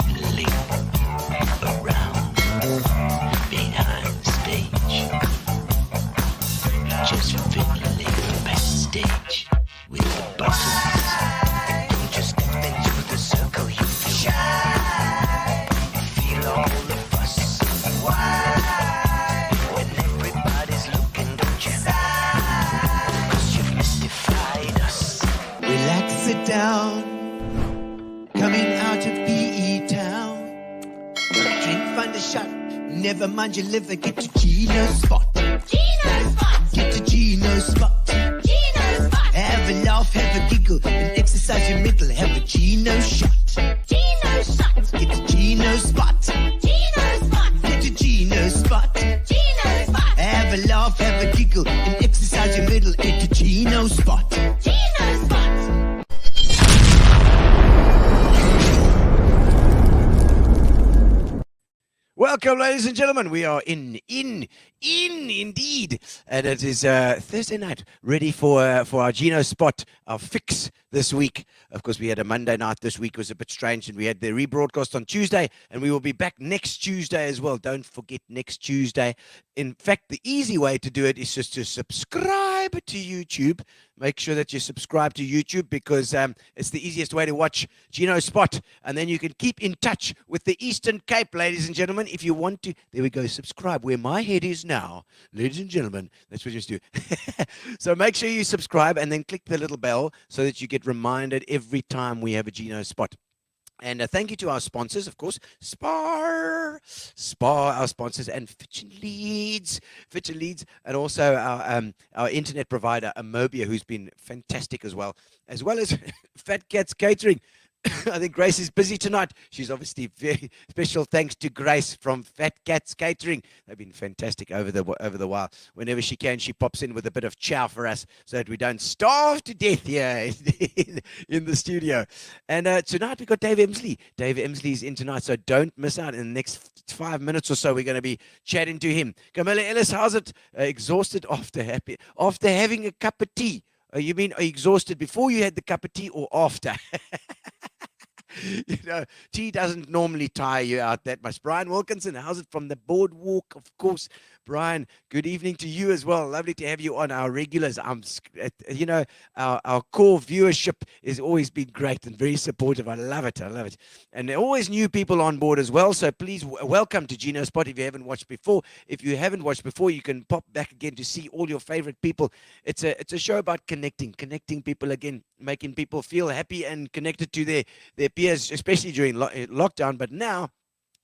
fiddling around behind stage. Just fiddling backstage with the buttons. Don't you step into the circle, you feel shy. Feel all the fuss. Why? When everybody's looking, don't you sigh? 'Cause you've mystified us. Relax, sit down. Coming out of PE town. Drink, find a shot. Never mind your liver, get to Gino Spot. Gino Spot! Get to Gino Spot. Gino Spot! Have a laugh, have a giggle, and exercise your middle. Have a Gino shot. Gino Shot! Get to Gino Spot. Gino Spot! Get to Gino Spot. Gino Spot! Have a laugh, have a giggle, and exercise your middle. Get to Gino Spot. Gino Spot! Welcome, ladies and gentlemen. We are in indeed, and it is Thursday night, ready for our Gino Spot, our fix this week. Of course, we had a Monday night this week. It was a bit strange, and we had the rebroadcast on Tuesday, and we will be back next Tuesday as well. Don't forget next Tuesday. In fact, the easy way to do it is just to subscribe to YouTube. Make sure that you subscribe to YouTube because it's the easiest way to watch Gino Spot. And then you can keep in touch with the Eastern Cape, ladies and gentlemen, if you want to. There we go, subscribe. Where my head is now, ladies and gentlemen, that's what you just do. So make sure you subscribe and then click the little bell so that you get reminded every time we have a Gino Spot. And thank you to our sponsors, of course, Spar, our sponsors, and Fitch and Leeds, and also our internet provider, Amobia, who's been fantastic as well as Fat Cats Catering. I think Grace is busy tonight. She's obviously very special thanks to Grace from Fat Cats Catering. They've been fantastic over the while. Whenever she can, she pops in with a bit of chow for us so that we don't starve to death here in the studio. And tonight we've got Dave Emslie. Dave Emslie is in tonight, so don't miss out. In the next 5 minutes or so, we're going to be chatting to him. Camilla Ellis, how's it? Exhausted after having a cup of tea. You mean, are you exhausted before you had the cup of tea or after? You know, tea doesn't normally tire you out that much. Brian Wilkinson, how's it from the boardwalk? Of course, Brian, good evening to you as well. Lovely to have you on our regulars. You know, our core viewership has always been great and very supportive. I love it. And there are always new people on board as well. So please welcome to Gino Spot if you haven't watched before. If you haven't watched before, you can pop back again to see all your favorite people. It's a show about connecting people again, making people feel happy and connected to their peers, especially during lockdown. But now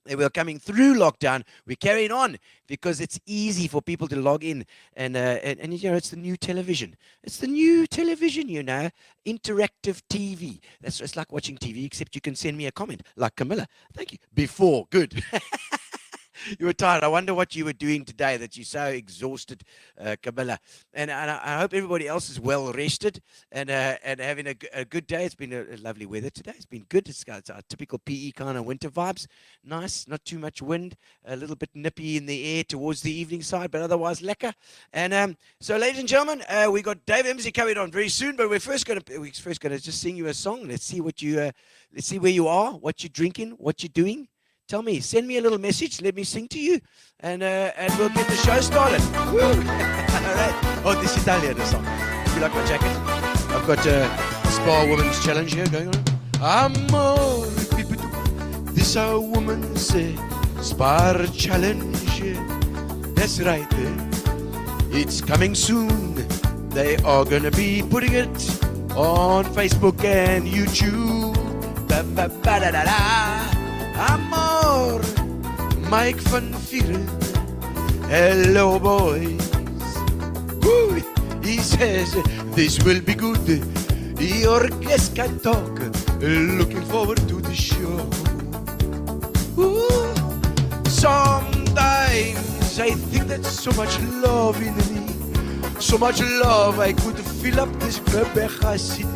they were coming through lockdown. We're carrying on because it's easy for people to log in, and you know, it's the new television. It's the new television, you know, interactive TV. It's like watching TV, except you can send me a comment, like Camilla. Thank you. Before, good. You were tired. I wonder what you were doing today that you're so exhausted, Camilla. And I hope everybody else is well rested and having a good day. It's been a lovely weather today. It's been good. It's our typical PE kind of winter vibes. Nice, not too much wind, a little bit nippy in the air towards the evening side, but otherwise lekker. And so, ladies and gentlemen, we got Dave Emslie coming on very soon. But we're first going to just sing you a song. Let's see let's see where you are, what you're drinking, what you're doing. Tell me, send me a little message. Let me sing to you, and we'll get the show started. Woo! All right. Oh, this is Italian, the song. You like my jacket? I've got a Spa Women's Challenge here going on. Amore, this a woman's Spa Challenge. That's right. It's coming soon. They are gonna be putting it on Facebook and YouTube. Ba-ba-ba-da-da-da. Amor, Mike van Vieren, hello boys. Woo! He says this will be good. Your guest can talk. Looking forward to the show. Ooh. Sometimes I think that's so much love in me, so much love I could fill up this Quebec city.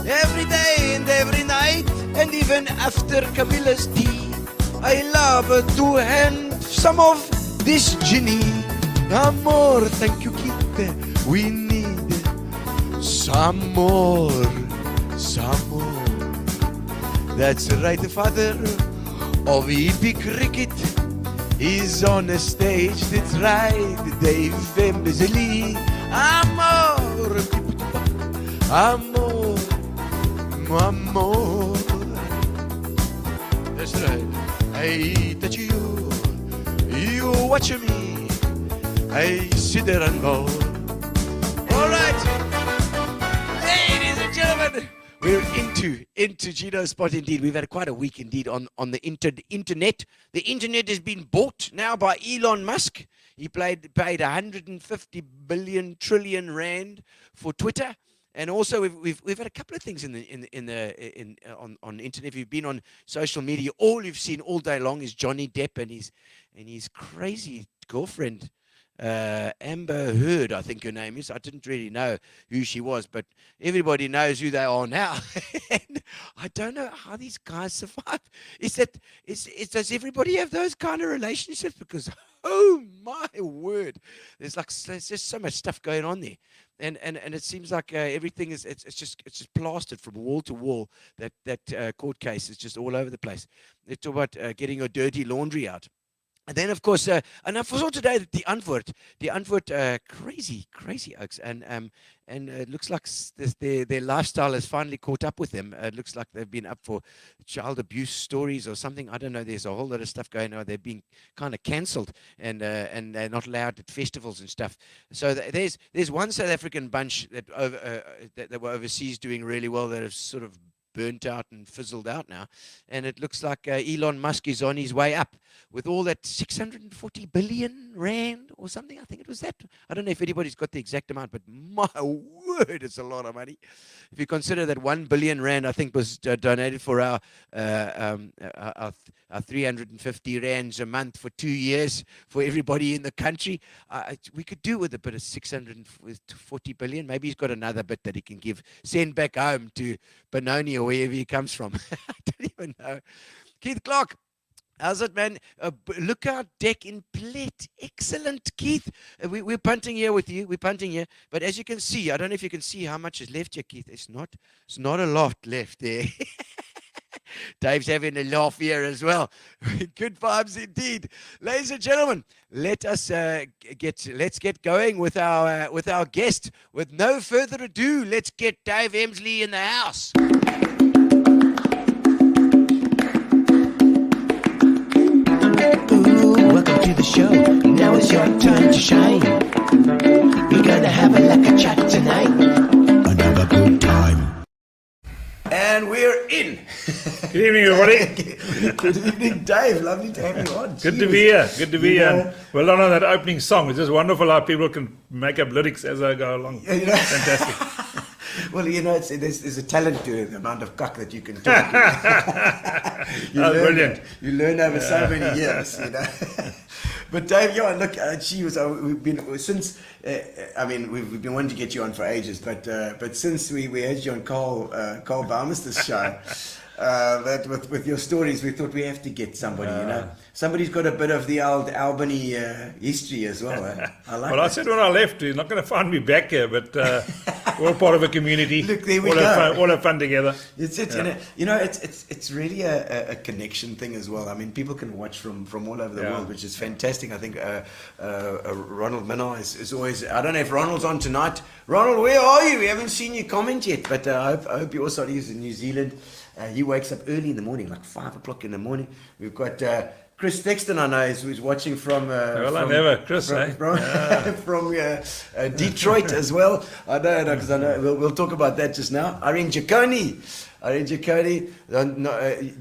Every day and every night, and even after Camilla's tea, I love to hand some of this Ginny. Amor, thank you, kid. We need some more. That's right, the father of hippie cricket is on the stage. That's right, Dave Emslie. Amor, amor, amor. That's right. I touch you, you watch me. I sit there and go. All right, ladies and gentlemen, we're into Gino Spot indeed. We've had quite a week indeed on the internet. The internet has been bought now by Elon Musk. He paid 150 billion trillion rand for Twitter. And also we've had a couple of things on internet. If you've been on social media, all you've seen all day long is Johnny Depp and his crazy girlfriend, Amber Heard, I think her name is. I didn't really know who she was, but everybody knows who they are now. And I don't know how these guys survive. Does everybody have those kind of relationships? Because oh my word, there's just so much stuff going on there, and it seems like everything is it's just plastered from wall to wall. That court case is just all over the place. They talk about getting your dirty laundry out. And then, of course, and I saw today that the Antwoord, crazy oaks, and it looks like their lifestyle has finally caught up with them. It looks like they've been up for child abuse stories or something. I don't know. There's a whole lot of stuff going on. They've been kind of cancelled, and they're not allowed at festivals and stuff. So there's one South African bunch that were overseas doing really well that have sort of burnt out and fizzled out now, and it looks like Elon Musk is on his way up with all that 640 billion rand or something. I think it was that. I don't know if anybody's got the exact amount, but my word, it's a lot of money. If you consider that 1 billion rand, I think, was donated for our 350 rands a month for 2 years for everybody in the country, we could do with a bit of 640 billion. Maybe he's got another bit that he can send back home to Benoni or wherever he comes from. I don't even know. Keith Clark, how's it, man? Lookout deck in Plet. Excellent, Keith. We're punting here with you. We're punting here. But as you can see, I don't know if you can see how much is left here, Keith. It's not a lot left there. Dave's having a laugh here as well. Good vibes indeed. Ladies and gentlemen, let's get going with our guest. With no further ado, let's get Dave Emslie in the house. Ooh, welcome to the show. Now it's your time to shine. We're gonna have a lekker chat tonight. Another good time. And we're in. Good evening, everybody. Good evening, Dave. Lovely to have you on. Good to be here. Good to be here. Well done on that opening song. It's just wonderful how people can make up lyrics as I go along. Fantastic. Well, there's a talent to the amount of cock that you can talk. Brilliant. You learn over so many years, But Dave, look, we've been since. We've been wanting to get you on for ages, but since we had you on Carl Baumister's show, that with your stories, we thought we have to get somebody. Somebody's got a bit of the old Albany history as well. I like. Well, I said when I left, you're not going to find me back here, but we're all part of a community. Look, there we all go. All have fun together. It's really a connection thing as well. I mean, people can watch from all over the world, which is fantastic. I think Ronald Minnar is always. I don't know if Ronald's on tonight. Ronald, where are you? We haven't seen you comment yet, but I hope you also he's in New Zealand. He wakes up early in the morning, like 5 o'clock in the morning. We've got Chris Thexton, I know, who's watching from Detroit as well. I know, because I know we'll talk about that just now. Irene Giacconi,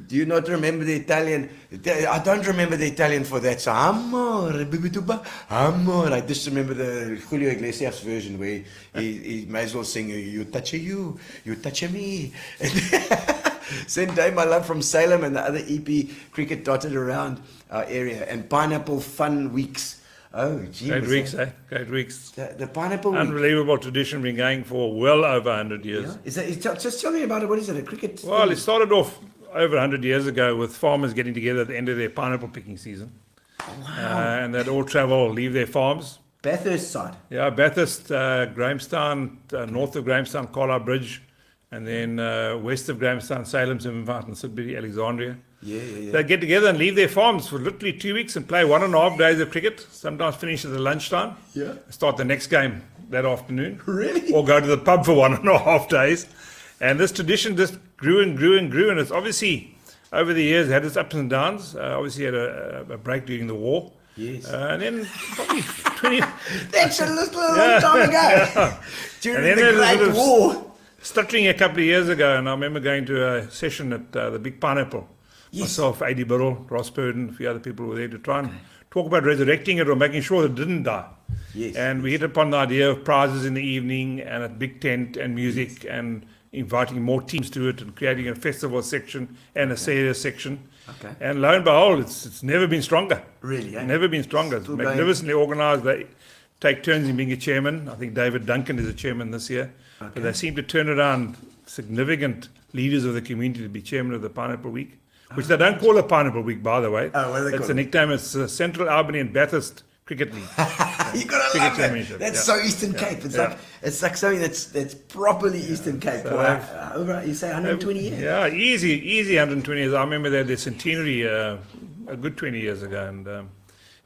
do you not remember the Italian? I don't remember the Italian for that. So amor. I just remember the Julio Iglesias version where he may as well sing "You touch you touch me." Send Dave my love from Salem and the other EP cricket dotted around our area, and Pineapple Fun Weeks. Oh, gee. Great weeks, eh? Great weeks. The Pineapple Week. Unbelievable tradition, been going for well over 100 years. Yeah? Just tell me about it. What is it, a cricket? Well, it started off over 100 years ago with farmers getting together at the end of their pineapple picking season. Wow. And they'd all leave their farms. Bathurst side. Yeah, Bathurst, Grahamstown, north of Grahamstown, Carlisle Bridge, and then west of Grahamstown, Salem, Seven Sudbury, Alexandria. Yeah. They get together and leave their farms for literally 2 weeks and play 1.5 days of cricket, sometimes finish at the lunchtime, start the next game that afternoon. Really? Or go to the pub for 1.5 days. And this tradition just grew and grew and grew, and it's obviously, over the years, had its ups and downs. Obviously had a break during the war. Yes. And then probably 20... That's a long time ago. During And then the there's a Great bit of War. stuttering a couple of years ago, and I remember going to a session at the Big Pineapple. Myself, Adi Burrell, Ross Purden, a few other people were there to try and talk about resurrecting it or making sure it didn't die. Yes. And we hit upon the idea of prizes in the evening and a big tent and music and inviting more teams to it and creating a festival section and a serious section. Okay. And lo and behold, it's never been stronger. Really, eh? Never been stronger. It's Still going. magnificently organised. They take turns in being a chairman. I think David Duncan is a chairman this year. But they seem to turn around significant leaders of the community to be chairman of the Pineapple Week, which they don't call a Pineapple Week, by the way. Oh, what do they It's call a it? nickname. It's Central Albany and Bathurst Cricket League. You gotta Cricket love that. championship, That's yeah. so Eastern Cape. Yeah. It's like something that's properly Eastern Cape. So Over, you say 120 years. Yeah, easy 120 years. I remember they had their centenary a good 20 years ago, and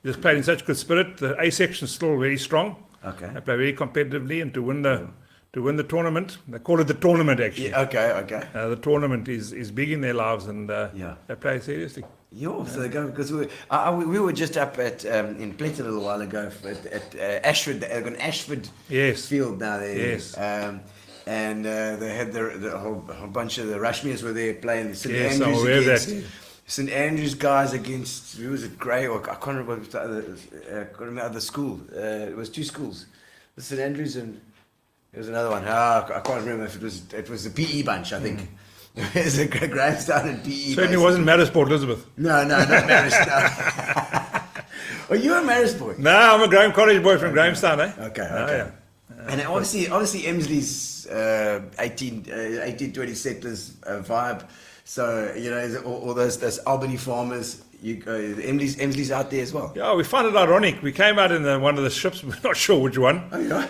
just played in such good spirit. The A section is still very strong. Okay. They play very competitively, and to win the tournament, they call it the tournament actually. Yeah, okay. The tournament is big in their lives, and they play seriously. So they go because we were just up at in Plett a little while ago at Ashford. They've got an Ashford Yes. field now there. Yes. And they had the whole bunch of the Rushmeres were there playing the St Yes, I'm Andrews aware of against that. St Andrews guys against who was it? Grey or I can't remember what was the other. I can't remember the other school. It was two schools, the St Andrews and there was another one. I can't remember if it was the PE bunch. I think. It was a Grahamstown and PE. Certainly wasn't Marisport, Elizabeth. No, not Maris. No. Are you a Maris boy? No, I'm a Graham College boy from Grahamstown, eh? Okay. Oh, yeah. And obviously Emslie's 1820 settlers vibe. So all those Albany farmers. Emslie's out there as well. Yeah, we found it ironic. We came out in one of the ships, we're not sure which one. Oh, yeah?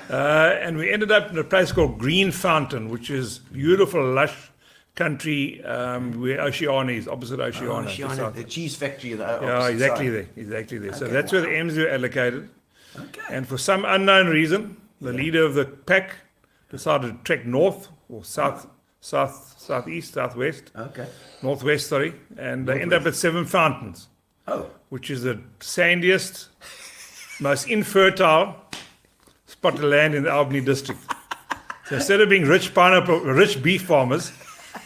And we ended up in a place called Green Fountain, which is beautiful, lush country where Oceana is, opposite Oceana. Oceana, the cheese factory. Yeah, exactly there. So Okay, that's where the M's were allocated. Okay. And for some unknown reason, the leader of the pack decided to trek north or southeast, southwest. Okay. Northwest, sorry. And they end up at Seven Fountains, Oh. which is the sandiest, most infertile spot of land in the Albany district. So instead of being rich beef farmers,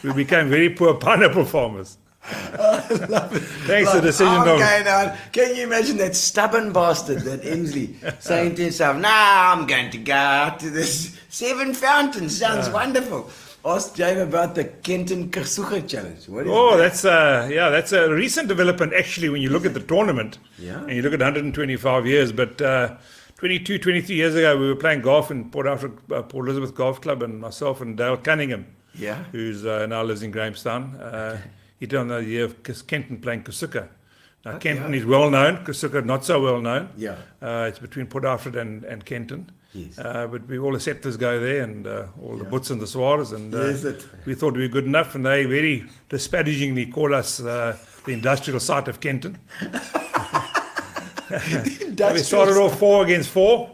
we became very poor pineapple farmers. Thanks to the decision of... Okay, now, can you imagine that stubborn bastard, that Emslie, saying to himself, "Nah, I'm going to go out to this Seven Fountains. Sounds wonderful." Ask Dave about the Kenton Kasuga challenge. What is that? That's a recent development actually when you look at the tournament. Yeah. And you look at 125 years, but 23 years ago we were playing golf in Port Elizabeth Golf Club, and myself and Dale Cunningham, Yeah. who's now lives in Grahamstown. He did on the year of Kenton playing Kasuga. Now Kenton is well known, Kasuga not so well known. Yeah. It's between Port Alfred and Kenton. Yes. But all the settlers go there, and all the Butts and the Swarers, and Yes, it- we thought we were good enough, and they very disparagingly called us the industrial site of Kenton. We started off 4 against 4,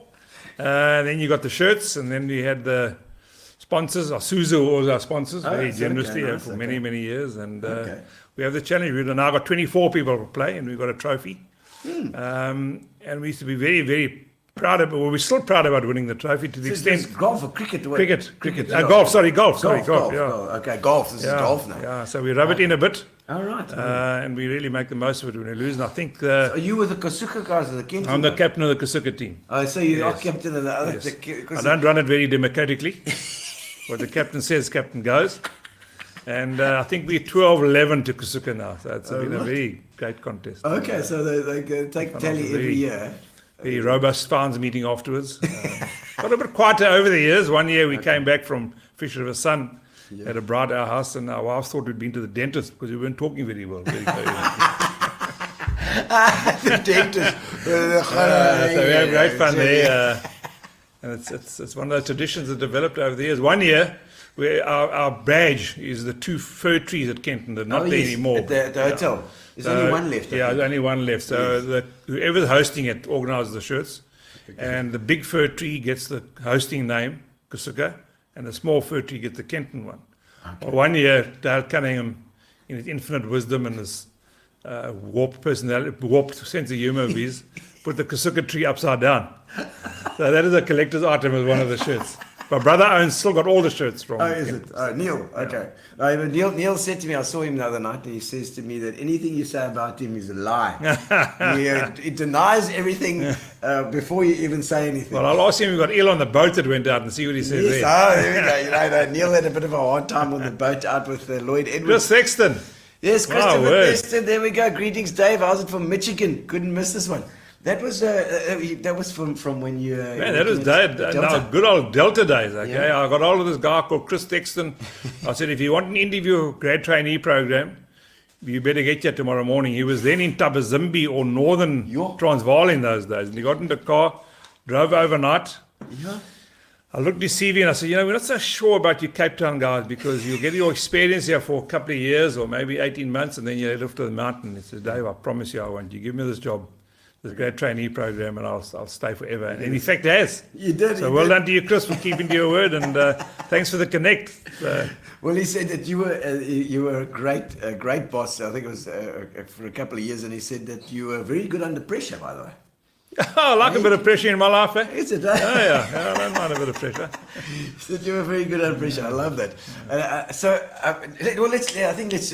then you got the shirts, and then we had the sponsors. Asuzu was our sponsors, very that's generously okay, nice, for okay. many years, and Okay. we have the challenge. We've now got 24 people to play, and we've got a trophy. And we used to be very, very proud of it. Well, we're still proud about winning the trophy to the Is extent... this golf or cricket? What? Cricket. Yeah. Golf, sorry, golf. Golf. Yeah. Okay, golf. This is golf now. Yeah, so we rub it in a bit, All right. and we really make the most of it when we lose. And I think Are you with the Kasuga guys or the Kenton? I'm the captain of the Kasuga team. Oh, so you are Yes. captain of the other. Yes. The I don't run it very democratically. What the captain says, captain goes. And I think we're 12-11 to Kasuga now. So it's been a very great contest. Okay, so they go take tally every year. Very robust fans meeting afterwards. Got a bit quieter over the years. One year we came back from Fisher of a Sun, had a bride at our house, and our wives thought we'd been to the dentist because we weren't talking very well. Very The dentist. so we had great fun there. And it's one of those traditions that developed over the years. One year, where our badge is the 2 fir trees at Kenton. They're not there anymore. At the hotel. There's only one left. I Yeah, think. there's only one left. So whoever's hosting it organises the shirts. And the big fir tree gets the hosting name, Kusuka, and the small fir tree gets the Kenton one. Well, one year, Dale Cunningham, in his infinite wisdom and his warped personality, warped sense of humour of his, put the Kusuka tree upside down. So that is a collector's item as one of the shirts. My brother owns, still got all the shirts from. Oh, is it? Oh, Neil. Okay. But Neil said to me, I saw him the other night, and he says to me that anything you say about him is a lie. He denies everything before you even say anything. Well, I'll ask him if he got ill on the boat that went out and see what he says Yes, there. oh, there we go. Neil had a bit of a hard time on the boat out with Lloyd Edwards. Chris Sexton. Yes, Wow, Christopher word. Preston. There we go. Greetings, Dave. How's it from Michigan? Couldn't miss this one. That was from when you. Man, that was good old Delta days. Okay, Yeah. I got hold of this guy called Chris Sexton. I said, if you want an interview grad trainee program, you better get here tomorrow morning. He was then in Tabazimbi or northern Transvaal in those days, and he got in the car, drove overnight. Yeah. I looked at his CV and I said, we're not so sure about you Cape Town guys because you'll get your experience here for a couple of years or maybe 18 months and then you head off to the mountain. He said, Dave, I promise you I want you. Give me this job, this grad trainee program, and I'll stay forever. And in fact, it has. You did. So well done to you, Chris, for keeping to your word, and thanks for the connect. Well, he said that you were a great boss. I think it was for a couple of years, and he said that you were very good under pressure, by the way. I like a bit of pressure in my life, eh? Is it? Oh, yeah, I don't mind a bit of pressure. He said you were very good under pressure. I love that.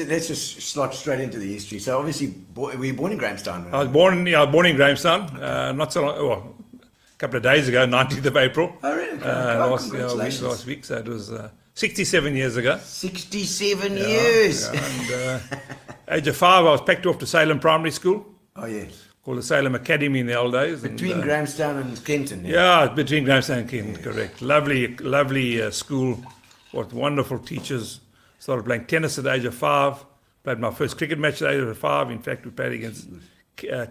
Let's just slot straight into the history. So obviously, were you born in Grahamstown? I was born in Grahamstown, not so long, a couple of days ago, 19th of April. Oh, really? Last week, so it was 67 years ago. 67 years. Yeah, and age of 5, I was packed off to Salem Primary School, Oh, yes. called the Salem Academy in the old days. Between Grahamstown and Kenton. Yeah, between Grahamstown and Kenton, correct. Lovely school. What wonderful teachers. Started playing tennis at the age of 5. Played my first cricket match at the age of 5. In fact, we played against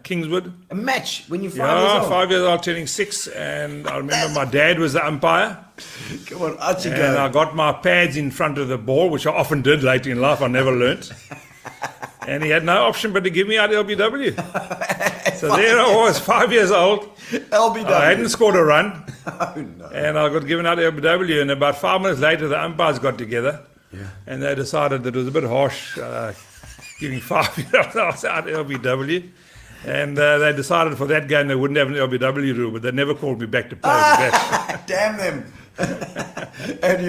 Kingswood. A match when you're 5 years old? 5 years old, turning 6. And I remember my dad was the umpire. Come on, out you And I go. got my pads in front of the ball, which I often did later in life. I never learnt. And he had no option but to give me out LBW. So there I was, 5 years old. LBW. I hadn't scored a run. Oh, no. And I got given out LBW. And about 5 minutes later, the umpires got together. Yeah. And they decided that it was a bit harsh giving 5-year-olds out LBW. And they decided for that game they wouldn't have an LBW rule, but they never called me back to play with that. Damn them. And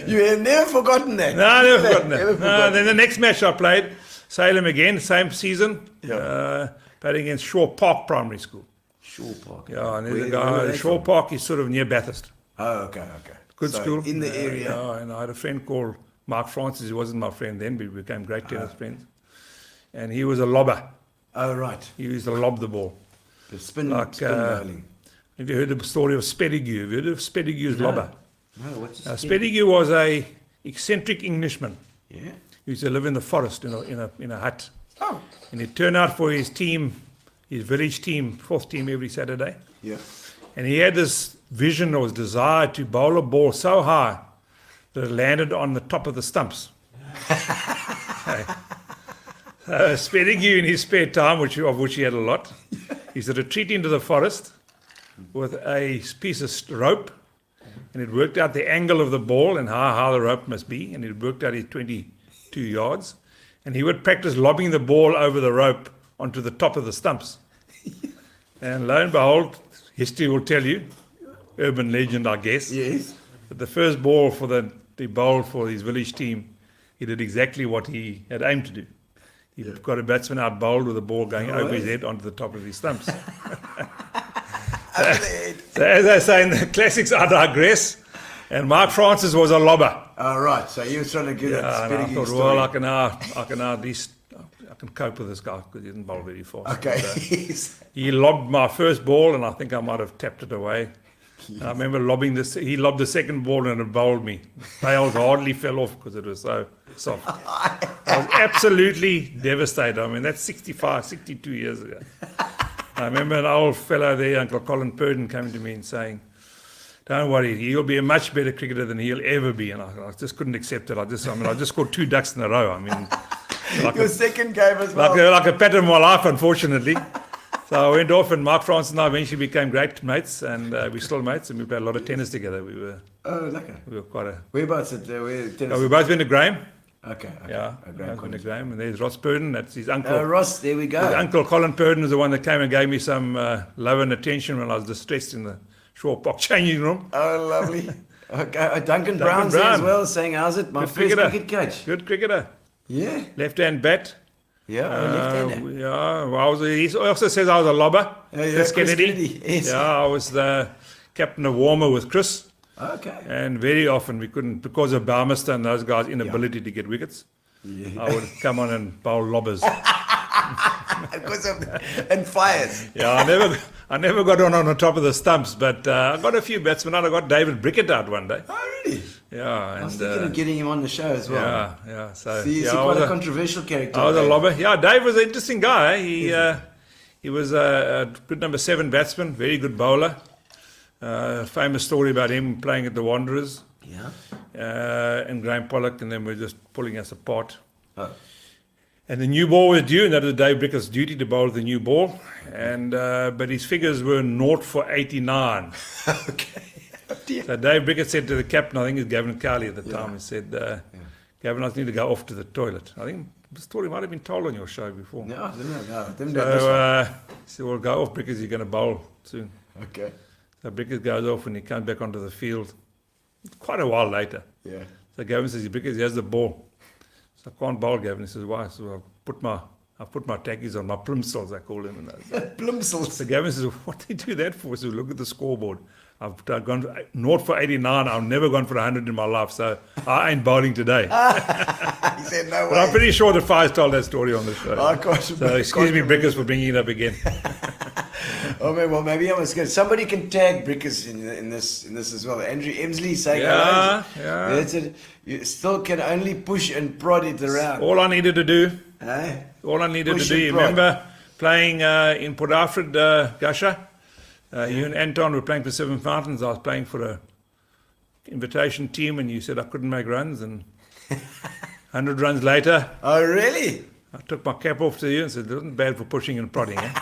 you have never forgotten that. No, I never forgotten Never that. No, forgotten. then the next match I played, Salem again, same season. Yeah. Played against Shaw Park Primary School. Shaw Park. Yeah, and there's Where a guy, were they Shaw from? Park is sort of near Bathurst. Oh, okay. Good So school. in the area. Yeah, and I had a friend called Mark Francis. He wasn't my friend then, but we became great tennis friends. And he was a lobber. Oh, right. He used to lob the ball. The spin bowling. Have you heard the story of Spedigue? Have you heard of Spedigue's lobber? No, what's a Spedigue was a eccentric Englishman. Yeah. He used to live in the forest in a hut. Oh. And he'd turn out for his team, his village team, 4th team every Saturday. Yeah. And he had this vision or his desire to bowl a ball so high that it landed on the top of the stumps. Spedigue in his spare time, of which he had a lot, used to retreat into the forest with a piece of rope, and it worked out the angle of the ball and how high the rope must be, and it worked out his 22 yards. And he would practice lobbing the ball over the rope onto the top of the stumps. And lo and behold, history will tell you, urban legend, I guess, Yes. that the first ball for the bowl for his village team, he did exactly what he had aimed to do. He got a batsman out bowled with the ball going over his head onto the top of his stumps. So as I say in the classics, I digress. And Mark Francis was a lobber. All right. So you were trying to get that And I Spedigue thought, story. well, I can at least I can cope with this guy because he didn't bowl very fast. Okay. But, he lobbed my first ball, and I think I might have tapped it away. And I remember lobbing this. He lobbed the second ball, and it bowled me. Tails hardly fell off because it was so soft. I was absolutely devastated. I mean, that's 62 years ago. I remember an old fellow there, Uncle Colin Purden, coming to me and saying, don't worry, he'll be a much better cricketer than he'll ever be. And I just couldn't accept it. I just scored 2 ducks in a row. I mean, like Your second game as well. like a pattern of my life, unfortunately. So I went off, and Mark Francis and I eventually became great mates, and we're still mates, and we played a lot of tennis together. We were quite a... Whereabouts at tennis? we both went to Graham. Okay. Yeah, Graham both went to Graham. And there's Ross Purden, that's his uncle. Ross, there we go. His uncle Colin Purden is the one that came and gave me some love and attention when I was distressed in the Shaw Park changing room. Oh, lovely. Okay, Duncan Brown's there as well, saying, how's it? My Good first cricketer. cricket coach. Good cricketer. Yeah. Left-hand bat. Yeah, left-hander. Yeah, well, he also says I was a lobber. Chris Kennedy, yes. Yeah, I was the captain of Warmer with Chris. Okay. And very often we couldn't, because of Barmester and those guys' inability to get wickets, I would come on and bowl lobbers. Because of and fires. Yeah, I never got on the top of the stumps, but I got a few batsmen out. I got David Brickett out one day. Oh, really? Yeah. I was thinking of getting him on the show as well. Yeah. So, See, he's yeah, quite a controversial character. I was a lobber. Yeah, Dave was an interesting guy. He was a good number 7 batsman, very good bowler. Famous story about him playing at the Wanderers. Yeah. And Graham Pollock, and then we're just pulling us apart. Oh. And the new ball was due, and that was Dave Brickett's duty to bowl the new ball. And but his figures were 0 for 89. Okay. So Dave Brickett said to the captain, I think it was Gavin Carley at the time, he said, Gavin, I need to go off to the toilet. I think the story might have been told on your show before. No, didn't So he said, well, go off, Brickett, you're going to bowl soon. Okay. So Brickett goes off and he comes back onto the field quite a while later. Yeah. So Gavin says, Brickett, he has the ball. So I can't bowl, Gavin. He says, why? So I put my tackies on, my plimsolls, I call them. Plimsolls. So Gavin says, what do you do that for? So look at the scoreboard. I've gone 0 for 89. I've never gone for 100 in my life, so I ain't bowling today. He said, no way. But I'm pretty sure that Fives told that story on the show. Oh, gosh. So excuse me, Brickers, for bringing it up again. Oh, man, well, maybe I was good. Somebody can tag Brickers in this as well. Andrew Emslie saying, Yeah. That's it. You still can only push and prod it around. All I needed to do, Eh? all I needed Push to do, and you prod. remember playing in Port Alfred, Gusher? You and Anton were playing for Seven Fountains. I was playing for a invitation team, and you said I couldn't make runs. And 100 runs later, Oh, really? I took my cap off to you and said, it wasn't bad for pushing and prodding, eh?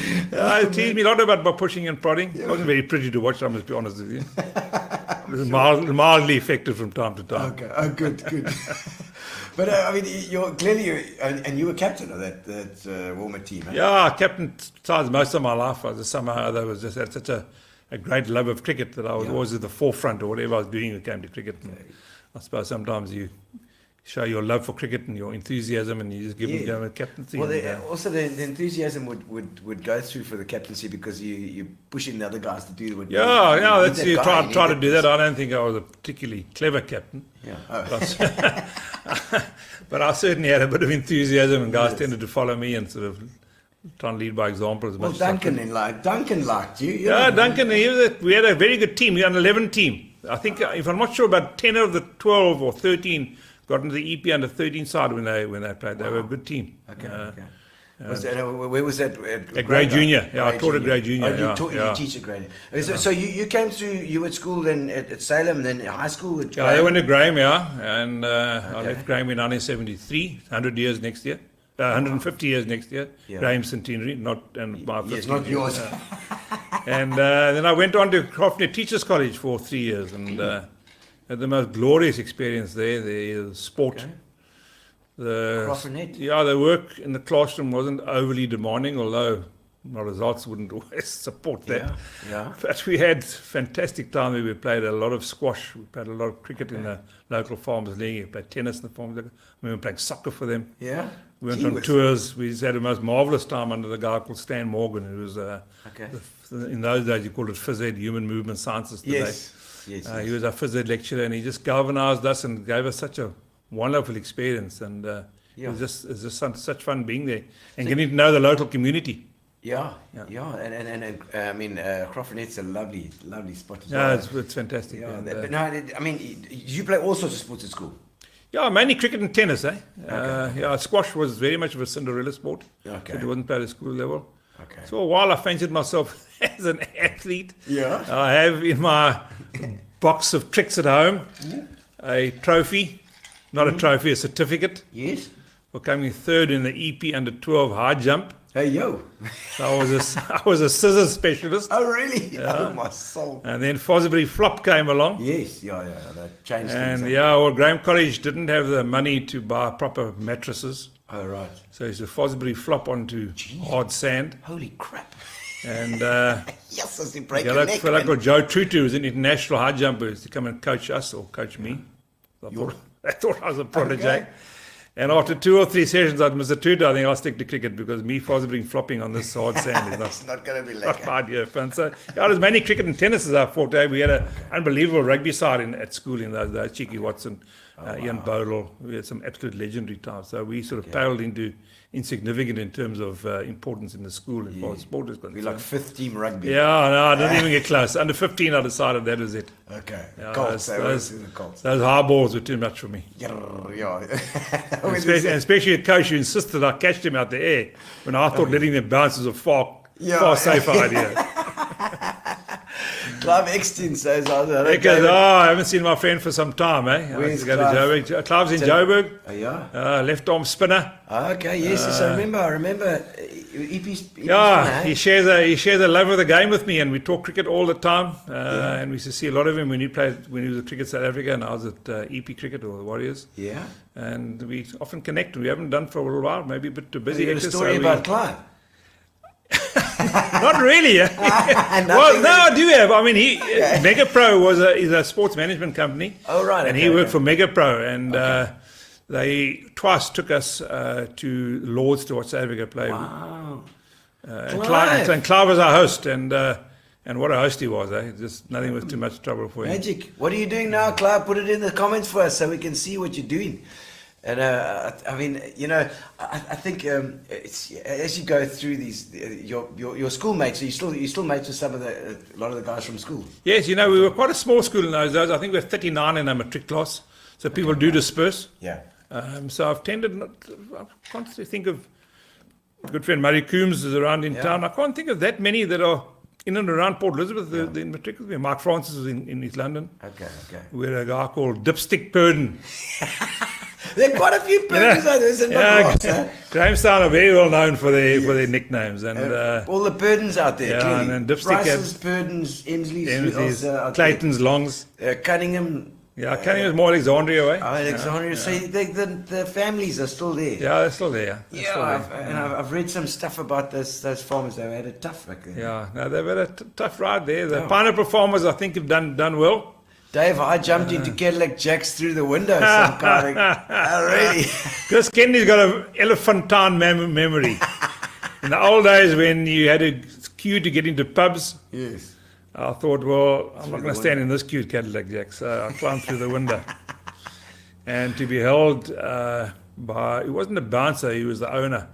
It teased me a lot about my pushing and prodding. It wasn't very pretty to watch, I must be honest with you. It was mildly effective from time to time. Okay. Oh, good. But I mean, you were captain of that Warmer team. Eh? Yeah, I captained sides most of my life. I was somehow there was just had such a great love of cricket that I was always at the forefront of whatever I was doing when it came to cricket. And I suppose sometimes you show your love for cricket and your enthusiasm, and you just give them a captaincy. Well, also the enthusiasm would go through for the captaincy because you pushing the other guys to do what. That's you try to do that. I don't think I was a particularly clever captain. Yeah. But I certainly had a bit of enthusiasm, and guys tended to follow me and sort of try and lead by example as much as I could. Duncan liked you. Yeah, Duncan, we had a very good team. We had an 11 team. I think, if I'm not sure, about 10 of the 12 or 13 got into the EP under 13 side when they played. They were a good team. Okay. Where was that? At Grey Junior. Yeah, I taught at Grey Junior. You teach at Grey. So you came through. You were at school then at Salem, then high school. At I went to Graham, and I left Graham in 1973. 100 years next year. 150 years next year. Graham's centenary, and my 50 Yes, not yours. And then I went on to Croftnet Teachers College for 3 years, and had the most glorious experience there. The sport. Okay. Croftnet? Yeah, the work in the classroom wasn't overly demanding, although my results wouldn't always support that. Yeah. But we had fantastic time there. We played a lot of squash. We played a lot of cricket in the local farmers' league. We played tennis in the farmers' league. We were playing soccer for them. Yeah. We went on tours. We just had the most marvelous time under the guy called Stan Morgan, who was in those days you called it phys ed, human movement sciences today. Yes. He was our phys ed lecturer, and he just galvanized us and gave us such a wonderful experience, and it was just such fun being there and getting to know the local community. And I mean, Croftnet's a lovely spot as well. Yeah, it's fantastic. But no, I mean, you play all sorts of sports at school. Yeah, mainly cricket and tennis, eh? Squash was very much of a Cinderella sport. Okay. So it wasn't played at school level. Okay. So a while I fancied myself as an athlete. Yeah. I have in my box of tricks at home a trophy, not a trophy, a certificate Yes. for coming third in the EP under 12 high jump. Hey, yo. So I was a scissors specialist. Oh, really? Oh, my soul. And then Fosbury Flop came along. Yes, yeah, that changed And things. yeah, well, Graham College didn't have the money to buy proper mattresses. Oh, right. So it's a Fosbury Flop onto hard sand. Holy crap. And Yes, as you break a your neck. fella man. called Joe Tutu, who's an international high jumper, to come and coach us or coach me. So I thought I was a protege. Okay. And after 2 or 3 sessions, I'd Mr. Tutu, I think I'll stick to cricket because me Fosbury flopping on this hard sand is not It's not going to be not like my idea of fun. So yeah, there's mainly cricket and tennis as I thought. We had an unbelievable rugby side at school in those days. Cheeky Watson, Ian Bodle. We had some absolute legendary times. So we sort of paled into insignificant in terms of importance in the school as far as sport is concerned. We're like 5th team rugby. Yeah, no, I didn't even get close. Under 15, I decided that was it. Okay. Yeah, Colts. those high balls were too much for me. Yeah. Especially a coach who insisted I catch them out the air when I thought letting them bounce was a far safer idea. Clive Exton says, Because, I haven't seen my friend for some time, eh? Where's I have to go Clive? to Joburg. Clive's in Joburg, Oh, yeah. left arm spinner. Okay, yes, I remember. EP's Yeah, he shares a love of the game with me, and we talk cricket all the time. And we used to see a lot of him when he was at Cricket South Africa, and I was at EP Cricket or the Warriors. Yeah. And we often connect. We haven't done for a little while, maybe a bit too busy. You got a hectic, story so about Clive? Not really. Well, no, I do have. I mean, Mega Pro is a sports management company. Oh, right. And he worked for Mega Pro, and they twice took us to Lords to watch South Africa play. Wow. And Clive was our host, and what a host he was. Just nothing was too much trouble for him. Magic. What are you doing now, Clive? Put it in the comments for us so we can see what you're doing. And I mean, I think it's, as you go through these, your schoolmates, so you still mates with a lot of the guys from school. Yes, we were quite a small school in those days. I think we were 39 in our matric class, so people do disperse. Yeah. So I've tended I can't think of a good friend Murray Coombs is around in town. I can't think of that many that are in and around Port Elizabeth. The in matric with me. Mark Francis was in East London. Okay. We had a guy called Dipstick Purden. There are quite a few persons out there, isn't there? Grahamstown are very well known for their nicknames, and all the Purdens out there. yeah, and then Dipstick Bryce's, Purdens, Emsleys, Clayton's, Longs. Cunningham. Yeah, Cunningham's more Alexandria way. Alexandria. Yeah. So the families are still there. Yeah, they're still there. They're still there. I've read some stuff about those farmers. They've had it tough back there. Yeah, no, they've had a tough ride there. The pineapple farmers, I think, have done well. Dave, I jumped into Cadillac Jacks through the window. Some kind of, really? Chris Kennedy's got an elephantine memory. In the old days when you had a queue to get into pubs, Yes. I thought, well, I'm not going to stand in this queue at Cadillac Jack, so I climbed through the window. And to be held he wasn't a bouncer, he was the owner.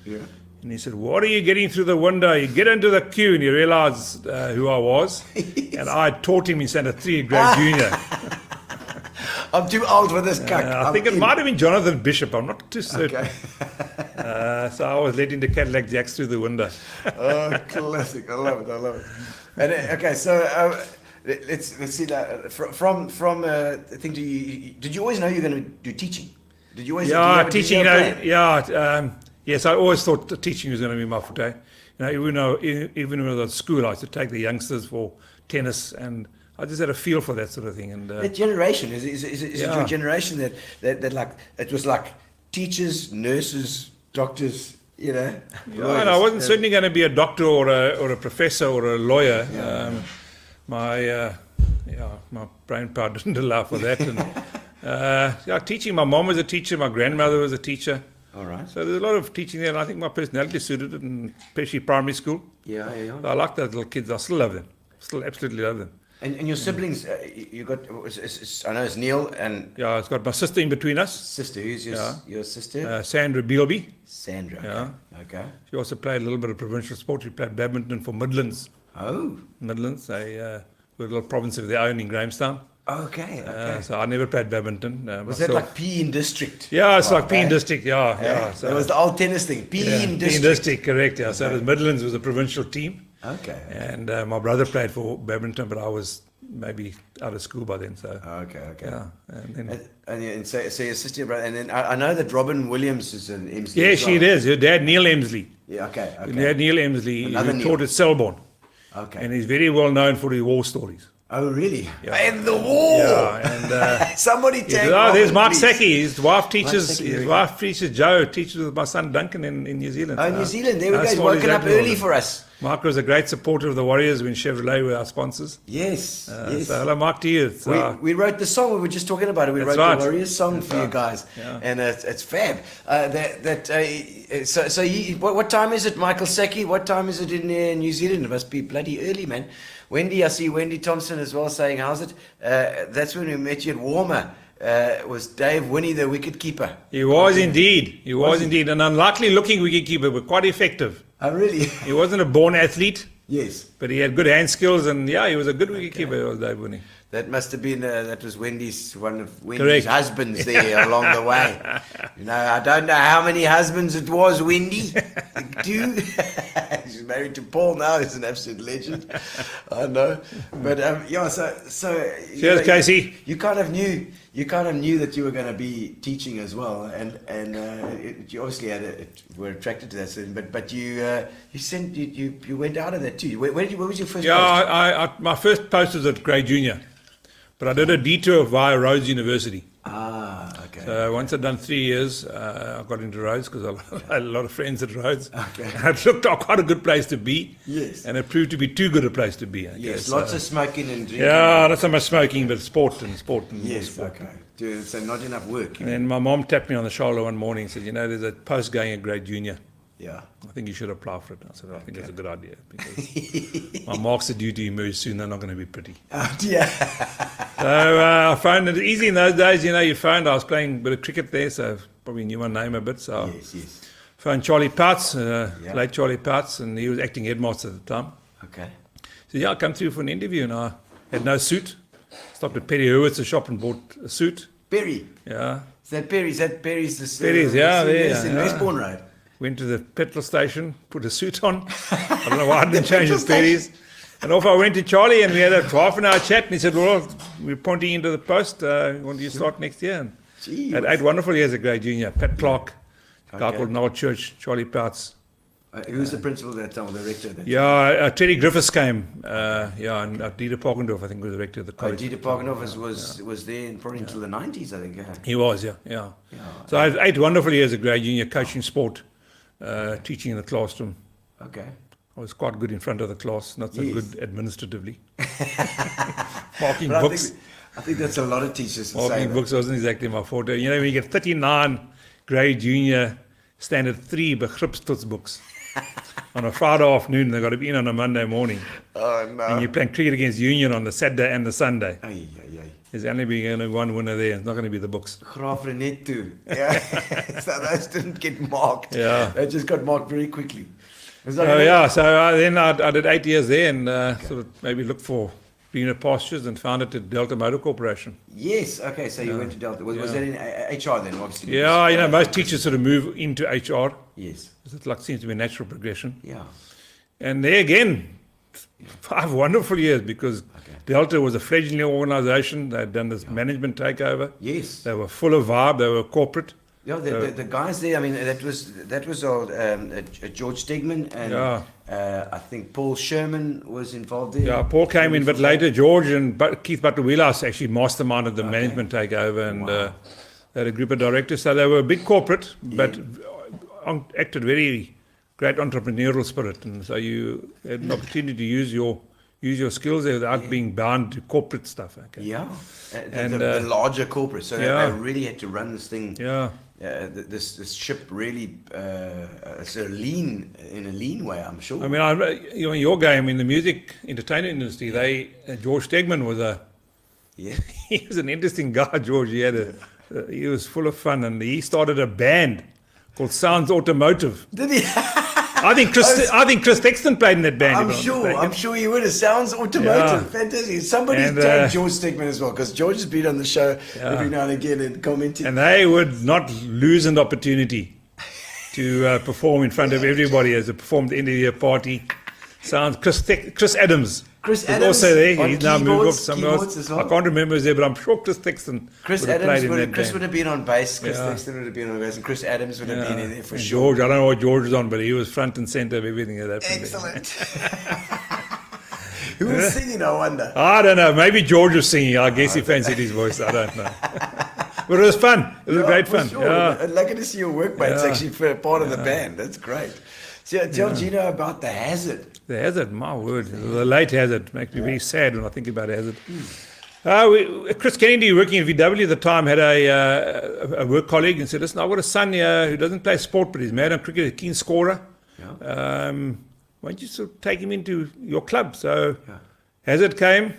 Yeah. And he said, what are you getting through the window? You get into the queue, and he realized who I was. And I taught him in Santa 3 grade junior. I'm too old for this cuck. I think it might have been Jonathan Bishop, I'm not too certain. Okay. So I was let into Cadillac Jacks through the window. Oh, classic. I love it. And okay, so let's see that from the thing. Did you always know you were going to do teaching? Did you always? Teaching. Yes, I always thought the teaching was going to be my forte. Even when I was at school, I used to take the youngsters for tennis, and I just had a feel for that sort of thing. And that generation is it your generation that like it was like teachers, nurses, doctors. Yeah, and I wasn't certainly going to be a doctor or a professor or a lawyer. My brain power didn't allow for that. And teaching. My mom was a teacher. My grandmother was a teacher. All right. So there's a lot of teaching there, and I think my personality suited it, and especially primary school. Yeah. So I like those little kids. I still love them. Still absolutely love them. And your siblings, you got? I know it's Neil and Yeah, it's got my sister in between us, sister. Who's your sister? Sandra Beelby. Sandra. Yeah. Okay. She also played a little bit of provincial sport. She played badminton for Midlands. Oh. Midlands, a little province of their own in Grahamstown. Okay, okay. So I never played badminton. Was that myself. like P in district? Yeah, it's like Right, P in eh? district. Yeah. Yeah. So It was the old tennis thing. P yeah, in P in district. district, correct. Yeah. So the Midlands was a provincial team. Okay. And my brother played for badminton, but I was maybe out of school by then. So Okay. yeah, and then And so your sister, brother, and then I know that Robin Williams is an MC. yeah, as well. she is. Her dad Neil Emslie. Yeah, okay. Dad Neil Emslie, Another who Neil. taught at Selborne, Okay. and he's very well known for his war stories. Oh, really? Yeah. And the war. Yeah, and Somebody take. there's Robin, Mark please. Sacchi. His wife teaches. Sacchi, His very wife teaches Joe. Teaches with my son Duncan in New Zealand. Oh, New Zealand. There we go. that's He's what woken up exactly early what for us. Mark was a great supporter of the Warriors when Chevrolet were our sponsors. Yes. Yes. So hello, Mark, to you. It's, We wrote the song. We were just talking about it. We That's wrote right. the Warriors song That's for you right. guys, Yeah. and it's fab. So what time is it, Michael Sacchi? What time is it in New Zealand? It must be bloody early, man. Wendy, I see Wendy Thompson as well saying, "How's it?" That's when we met you at Warmer. Was Dave Winnie the wicket keeper? He was indeed. He was he? indeed an unlikely looking wicketkeeper, but quite effective. Oh, really? He wasn't a born athlete, Yes. but he had good hand skills, and yeah, he was a good wicketkeeper. Was Dave Winnie. That must have been that was Wendy's one of Wendy's Correct. husbands there along the way. You know, I don't know how many husbands it was, Wendy. Two. She's married to Paul now. He's an absolute legend. I know, but yeah. So. Cheers, Casey. You kind of knew that you were going to be teaching as well, and you obviously were attracted to that. But you went out of that too. Where was your first? Yeah, post? my first post was at Grade Junior, but I did a detour via Rhodes University. Ah, okay. So once I'd done 3 years, I got into Rhodes because I had a lot of friends at Rhodes. Okay. And it looked like quite a good place to be. Yes. And it proved to be too good a place to be. I Yes, guess. lots of smoking and drinking. Yeah, not so much smoking, but sport and more Yes, sport. okay. Dude, so not enough work. And then my mom tapped me on the shoulder one morning and said, you know, there's a post going at Grade Junior. Yeah. I think you should apply for it. I said, I think that's a good idea because my marks are due to emerge soon. They're not going to be pretty. Oh, dear. So I found it easy in those days. You know, you found I was playing a bit of cricket there, so probably knew my name a bit. So Yes. found Charlie Pouts, late Charlie Pouts, and he was acting headmaster at the time. Okay. So yeah, I come through for an interview, and I had no suit. Stopped at Perry Hurwitz's shop and bought a suit. Perry. Yeah. Is that Perry's? Perry's the Perry's, yeah, there, yes, in yeah. Westbourne Road. Went to the petrol station, put a suit on. I don't know why I didn't change petrol his Perry's. And off I went to Charlie, and we had a half-an-hour chat. And he said, "Well, we're pointing into the post. When do you start next year?" And Gee, had 8 wonderful years at Grade Junior. Pat Clark, a guy Okay. called Noel Church, Charlie Pouts. Who was the principal at that time, or the rector at that time? Yeah, Teddy Griffiths came. And Dieter Parkendorf, I think, was the rector of the college. Dieter Parkenoff was there probably until the 90s, I think. Yeah. He was, yeah. So I had 8 wonderful years at Grade Junior, coaching sport, teaching in the classroom. Okay. I was quite good in front of the class, not so Yes. good administratively. Marking But books. I think that's a lot of teachers who say Marking that. books wasn't exactly my forte. You know, when you get 39 Grade Junior Standard 3 begripstoetsbooks on a Friday afternoon, they've got to be in on a Monday morning. Oh, no. And you're playing cricket against Union on the Saturday and the Sunday. Ay. There's only being one winner there. It's not going to be the books. Graaf Renet too. Yeah. So those didn't get marked. Yeah. They just got marked very quickly. Was that Oh it? yeah, so then I did 8 years there and sort of maybe looked for greener pastures and found it at Delta Motor Corporation. Yes. Okay. So you went to Delta. Was that in HR then? Obviously. Yeah, you know, most teachers sort of move into HR. Yes. It like seems to be a natural progression. Yeah. And there again, 5 wonderful years because Delta was a fledgling organization. They'd done this management takeover. Yes. They were full of vibe. They were corporate. Yeah, the guys there. I mean, that was old George Stegman and I think Paul Sherman was involved there. Yeah, Paul came in a bit later. George and Keith Butler-Wheelhouse actually masterminded the management takeover, and they had a group of directors. So they were a big corporate, but acted very great entrepreneurial spirit, and so you had an opportunity to use your skills there without being bound to corporate stuff. Okay. Yeah, And, the larger corporate. So yeah. they really had to run this thing. Yeah. This ship really sort of in a lean way, I'm sure. I mean, in your game in the music entertainment industry, George Stegman was he was an interesting guy. George, he was full of fun, and he started a band called Sounds Automotive. Did he? I think Chris Texton played in that band. I'm if not sure. mistaken. I'm sure you would. It sounds automotive. Yeah. Fantastic. Somebody And, tag George Stegman as well, because George has been on the show every now and again and commenting. And they would not lose an opportunity to perform in front of everybody as they performed at the end of the year party. Sounds Chris Adams. Chris was Adams also there. on He's now moved up keyboards somewhere else. as well. I can't remember who's there, but I'm sure Chris Texton Chris would have Adams played in that Chris band. would have been on bass. Chris Yeah. Texton would have been on bass, and Chris Adams would have been in there for And sure. George, I don't know what George was on, but he was front and center of everything that happened. Excellent. Who was singing? I wonder. I don't know. Maybe George was singing. I guess he fancied his voice. I don't know. But it was fun. It was great for fun. Sure. Yeah. I'd like to see your workmates Yeah. actually for part of the band. That's great. So tell Gino about the Hazard. The Hazard, my word. The late Hazard makes me very sad when I think about Hazard. Chris Kennedy, working at VW at the time, had a work colleague and said, listen, I've got a son here who doesn't play sport, but he's mad on cricket, a keen scorer. Yeah. Why don't you sort of take him into your club? So Hazard came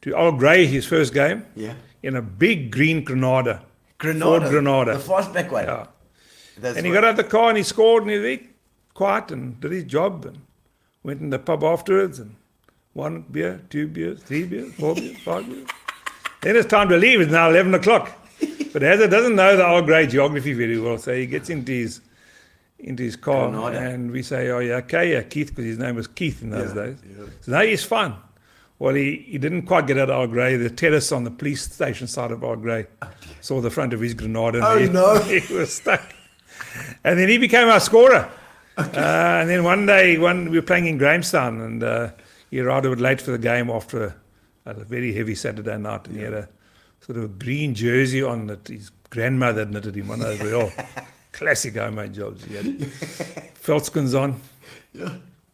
to Old Grey, his first game, Yeah. in a big green Granada. Granada. Ford Granada. The fastback one. Yeah. That's And he right. got out of the car and he scored and he was very quiet and did his job and went in the pub afterwards and 1 beer, 2 beers, 3 beers, 4 beers, 5 beers. Then it's time to leave. It's now 11 o'clock. But Hazard doesn't know the Old Grey geography very well, so he gets into his car Granada. and we say, oh, yeah, okay, yeah, Keith, because his name was Keith in those days. Yeah. So now he's fine. Well, he didn't quite get out of Old Grey. The terrace on the police station side of Old Grey saw the front of his Granada. And he was stuck. And then he became our scorer. And then one day, we were playing in Grahamstown, and he arrived a bit late for the game after a very heavy Saturday night. And he had a sort of green jersey on that his grandmother had knitted him, one of those real classic homemade jobs. He had feltskins on,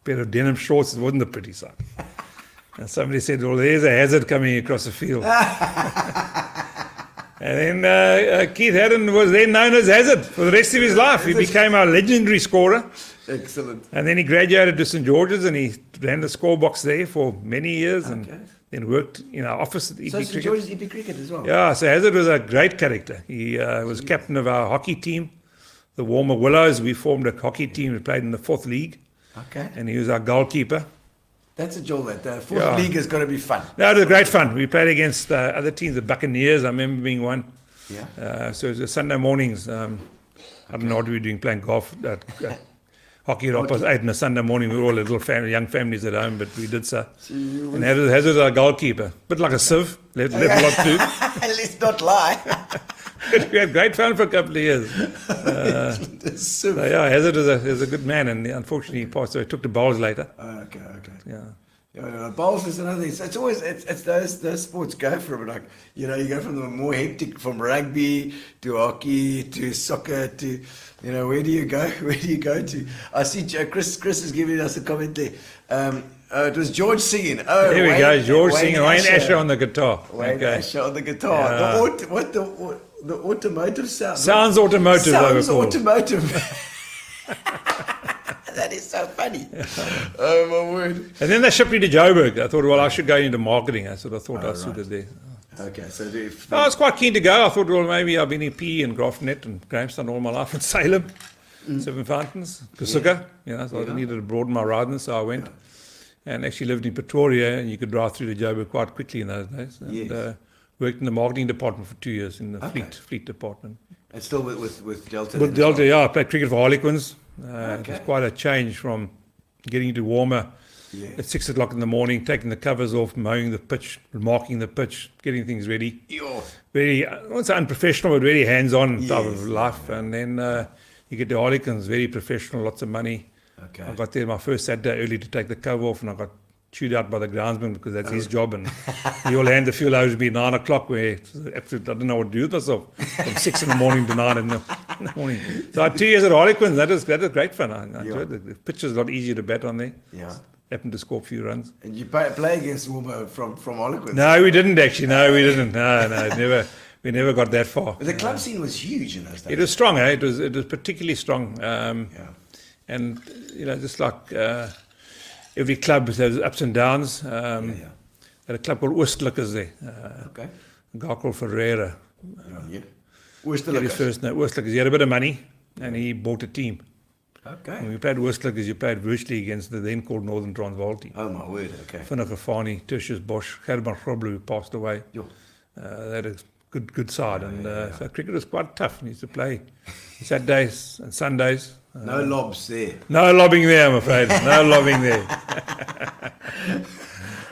pair of denim shorts. It wasn't a pretty sight. And somebody said, well, there's a Hazard coming across the field. And then Keith Haddon was then known as Hazard for the rest of his life. He became our legendary scorer. Excellent. And then he graduated to St. George's and he ran the score box there for many years and then worked in our office at EP So St. Cricket. George's EP Cricket as well. Yeah, so Hazard was a great character. He was captain of our hockey team, the Warmer Willows. We formed a hockey team that played in the 4th League. Okay. And he was our goalkeeper. That's a joy. That fourth league is going to be fun. No, it was great fun. We played against other teams, the Buccaneers. I remember being one. Yeah. So it was Sunday mornings. I don't know what we were doing, playing golf, hockey at 8:30 on a Sunday morning. We were all little young families at home, but we did so. And Hazard was our goalkeeper. Bit like a sieve, left a lot too. Let's not lie. But we had great fun for a couple of years. So yeah, Hazard is a good man, and unfortunately he passed away. Took the bowls later. Okay. Yeah. Bowls is another thing. So it's always those sports go from like you go from the more hectic, from rugby to hockey to soccer to where do you go? Where do you go to? I see Chris is giving us a comment there. It was George singing. Oh, There we go, George singing. Wayne Asher on the guitar. Wayne Asher on the guitar. Yeah. The automotive sound. Sounds automotive, I Sounds recall. automotive. That is so funny. Oh my word. And then they shipped me to Joburg. I thought, well, I should go into marketing. I thought I suited there. Okay, so I was quite keen to go. I thought, well, maybe I've been in PE and Graftnet and Grahamstown all my life in Salem, Seven Fountains, Kusuka. So I needed to broaden my horizons, so I went. And actually lived in Pretoria, and you could drive through to Joburg quite quickly in those days. And worked in the marketing department for 2 years in the fleet department. And still with Delta. With Delta, yeah, I played cricket for Harlequins. It was quite a change from getting into warmer at 6 o'clock in the morning, taking the covers off, mowing the pitch, marking the pitch, getting things ready. Very, I won't say unprofessional, but very hands-on type of life. And then you get to Harlequins, very professional, lots of money. Okay. I got there my first Saturday early to take the cover off, and I got chewed out by the groundsman because that's his job. And he will hand the field over to me at 9 o'clock, where I didn't know what to do with myself from 6 in the morning to 9 in the morning. So I had 2 years at Harlequins. That was great fun. I enjoyed it. The pitch was a lot easier to bat on there. Yeah. Happened to score a few runs. And you play against Womo from Harlequins? No, we didn't actually. No, we didn't. No, we never got that far. But the club scene was huge in those days. It was strong, eh? It was particularly strong. And just like every club has ups and downs. Had a club called Oostlikkers there. A guy called Ferreira. His first name, Oostlikkers. He had a bit of money, and he bought a team. Okay. When we played Westlickers, you played virtually against the then called Northern Transvaal team. Oh my word. Okay. Vinnig Fani, Tertius Bosch, Gerben Grobler, who passed away. Yo. That is good side. So cricket was quite tough. We used to play Saturdays and Sundays. No lobs there. No lobbing there, I'm afraid. No lobbing there.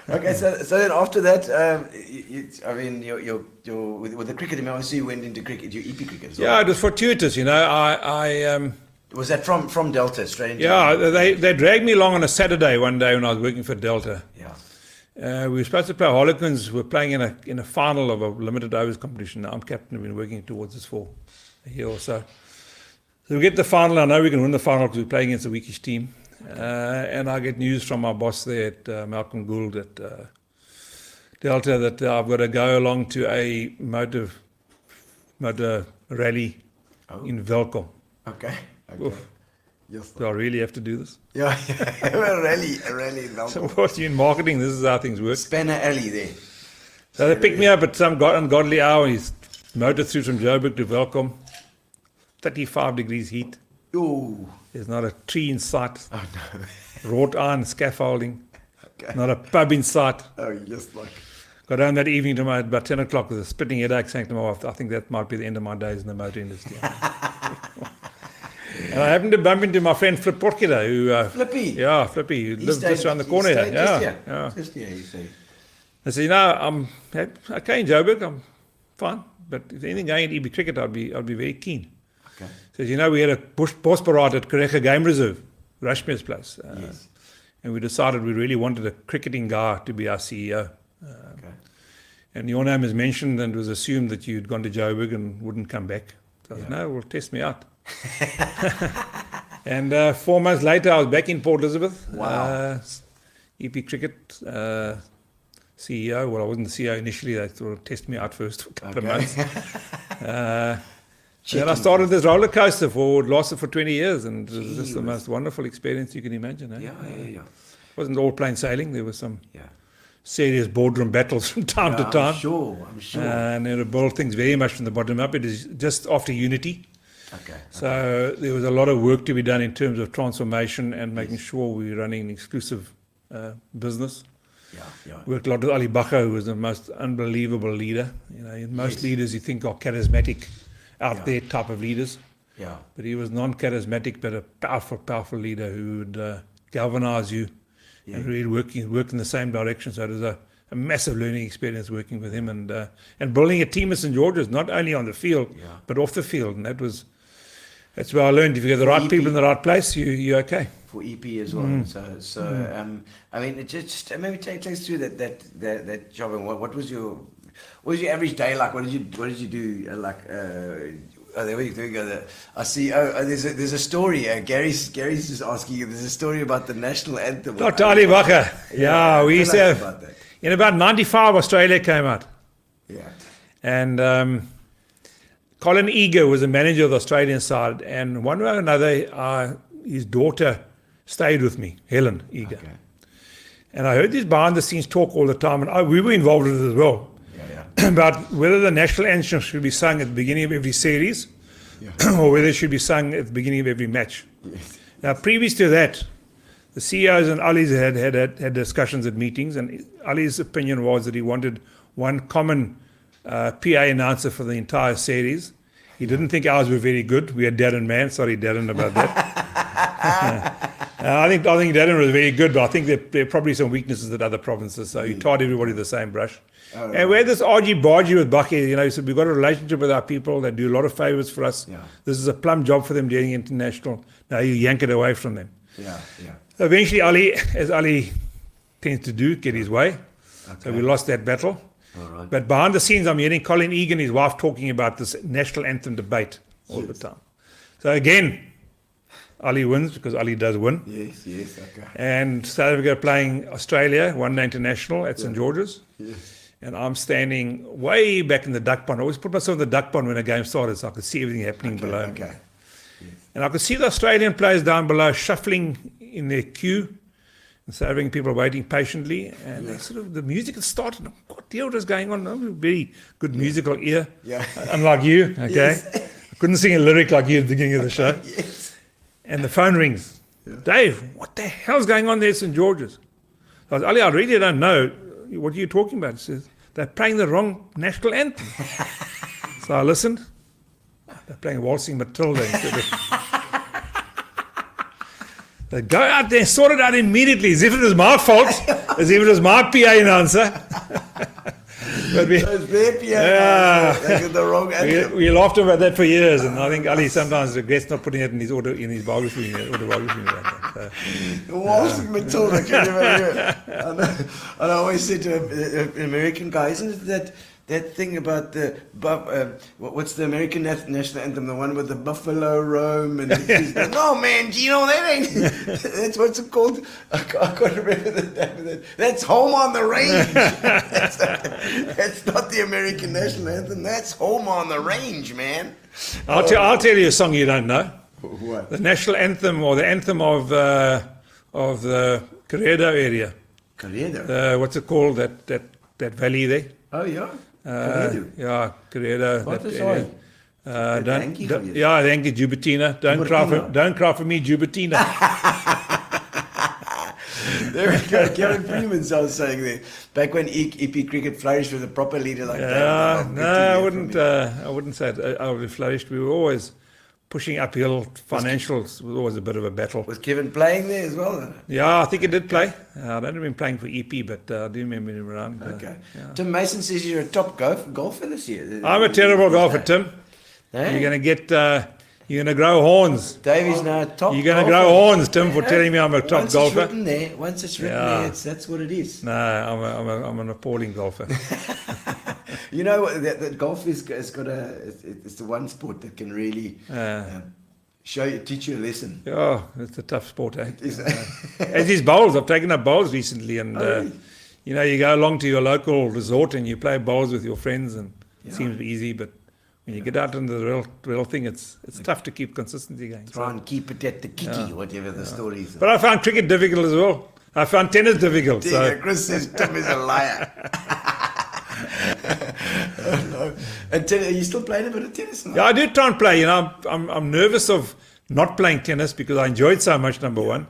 Okay, so then after that, I mean, you're with the cricket. I mean, obviously you went into cricket. You EP cricket as well. Yeah, it was fortuitous, you know. I Was that from Delta straight into? yeah, they dragged me along on a Saturday one day when I was working for Delta. Yeah. We were supposed to play Harlequins. We were playing in a final of a limited overs competition. I'm captain. I've been working towards this for a year or so. So we get the final. I know we can win the final because we're playing against a weakish team. And I get news from my boss there at Malcolm Gould at Delta that I've got to go along to a motor rally in Velkom. Okay. Oof. Yes. Do I really have to do this? Yeah. a rally. So what, in marketing, this is how things work. Spanner Alley there. So they picked me up at some ungodly hour. He's motored through from Joburg to Velkom. 35 degrees heat. Ooh. There's not a tree in sight. Oh no. Wrought iron scaffolding. Okay. Not a pub in sight. Oh, just like. Got home that evening to about 10 o'clock with a spitting headache, saying to my wife, I think that might be the end of my days in the motor industry. And I happened to bump into my friend Flip Porkida, who... Flippy. Yeah, Flippy, who lives just around the corner here. Yeah. Just here, you say. I said, you know, I'm okay in Joburg, I'm fine. But if anything going into EB cricket, I'd be very keen. Okay. So, you know, we had a Bosparade at Koreka Game Reserve, Rushmere's place. Yes. And we decided we really wanted a cricketing guy to be our CEO. Okay. And your name is mentioned, and it was assumed that you'd gone to Joburg and wouldn't come back. So I said, no, well, test me out. And 4 months later, I was back in Port Elizabeth. Wow. EP Cricket CEO. Well, I wasn't the CEO initially. They sort of tested me out first for a couple of months. And I started this roller coaster it lasted for 20 years, and it was just the most wonderful experience you can imagine. Eh? Yeah. It wasn't all plain sailing. There was some Yeah. serious boardroom battles from time to time. I'm sure. And they built things very much from the bottom up. It is just after unity. Okay. So there was a lot of work to be done in terms of transformation and making sure we were running an exclusive business. Yeah. Worked a lot with Ali Bacher, who was the most unbelievable leader. You know, most leaders you think are charismatic, out there type of leaders. Yeah. But he was non-charismatic, but a powerful leader who would galvanize you and really work in the same direction. So it was a massive learning experience working with him and building a team at St. George's, not only on the field, but off the field. And that's where I learned if you get the right people in the right place, you're okay. For EP as well. So I mean, it just maybe take us through that job. And what was your average day like? What did you do? Oh, there we go. I see. Oh, there's a story. Gary's just asking you. There's a story about the national anthem. Dr. Ali Bacher. Yeah, we used to have. About that. In about 95, Australia came out. Yeah. And Colin Eager was the manager of the Australian side. And one way or another, his daughter stayed with me, Helen Eager. Okay. And I heard this behind the scenes talk all the time. And we were involved with it as well. About whether the national anthem should be sung at the beginning of every series or whether it should be sung at the beginning of every match. Yes. Now, previous to that, the CEOs and Ali's had discussions at meetings, and Ali's opinion was that he wanted one common PA announcer for the entire series. He didn't think ours were very good. We had Darren Mann. Sorry, Darren, about that. I think Darren was very good, but I think there are probably some weaknesses at other provinces. So he tied everybody with the same brush. And we had this argy-bargy with Bucky. You know, so we've got a relationship with our people. They do a lot of favours for us. Yeah. This is a plum job for them getting international. Now you yank it away from them. Yeah. Eventually, Ali, as Ali tends to do, get his way. Okay. So we lost that battle. All right. But behind the scenes, I'm hearing Colin Egan and his wife talking about this national anthem debate all the time. So again, Ali wins because Ali does win. Yes, okay. And South Africa playing Australia, one-day international at St. George's. Yes. And I'm standing way back in the duck pond. I always put myself in the duck pond when a game started so I could see everything happening below. Okay. Yes. And I could see the Australian players down below shuffling in their queue and so having people waiting patiently. And they sort of, the music had started. What the hell is going on? I'm a very good musical ear. Yeah. Unlike you, okay? Yes. I couldn't sing a lyric like you at the beginning of the show. Yes. and the phone rings. Dave, what the hell's going on there at St. George's? I was, Ali, I really don't know. What are you talking about? He says, they're playing the wrong national anthem. So I listened. They're playing Waltzing Matilda instead of... They go out there and sort it out immediately, as if it was my fault, as if it was my PA announcer. But we, Those their PA, they got the wrong anthem. we laughed about that for years, and I think Ali sometimes regrets not putting it in his biography. So, The Waltzing Matilda, can you remember? And I always say to an American guy, isn't it that thing about the what's the American national anthem, the one with the buffalo roam and no man, Gino, that ain't that's what's it called. I can't remember the name of that. That's Home on the Range. That's not the American national anthem. That's Home on the Range, man. I'll tell you a song you don't know. What? The national anthem, or the anthem of the Corredo area. Corredo. What's it called? That valley there. Oh yeah. Yeah, Corredo. What that is area. it? Thank you for this. Yeah, thank you, Jubatina. Don't cry for me, Jubatina. There we go. Kevin Freeman was saying there. Back when EP cricket flourished with a proper leader like that. No, I wouldn't say it. I would have flourished. We were always pushing uphill. Financials was always a bit of a battle. Was Kevin playing there as well? Yeah, I think he did play. I don't have him playing for EP, but I do remember him around. Okay. Yeah. Tim Mason says you're a top golfer this year. I'm a terrible golfer, Tim. Hey? You're going to get... you're going to grow horns. Davey's now a top You're going to golfer. grow horns, Tim, for telling me I'm a top golfer. Once it's written there, that's what it is. No, I'm an appalling golfer. You know what, that golf is got it's the one sport that can really teach you a lesson. Yeah, it's a tough sport, eh? Is As is bowls. I've taken up bowls recently, and really? you go along to your local resort and you play bowls with your friends, and it seems easy, but when you get out into the real thing, it's tough to keep consistency going. Try and keep it at the kiki, whatever the story is. But I found cricket difficult as well. I found tennis difficult. So. Chris says Tim is a liar. No. And are you still playing a bit of tennis now? Yeah, I do try and play. I'm nervous of not playing tennis because I enjoy it so much, number one.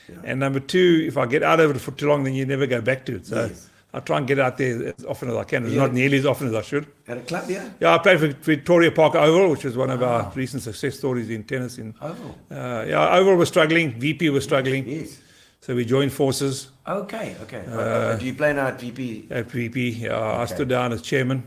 Yeah. And number two, if I get out of it for too long, then you never go back to it. So Yes. I try and get out there as often as I can. It's Yeah. not nearly as often as I should. At a club, yeah? Yeah, I played for Victoria Park Oval, which was one of our recent success stories in tennis. Oval. Oval was struggling. VP was struggling. Yes. So we joined forces Okay. Do you play now at VP? at VP. Yeah, I Okay. stood down as chairman.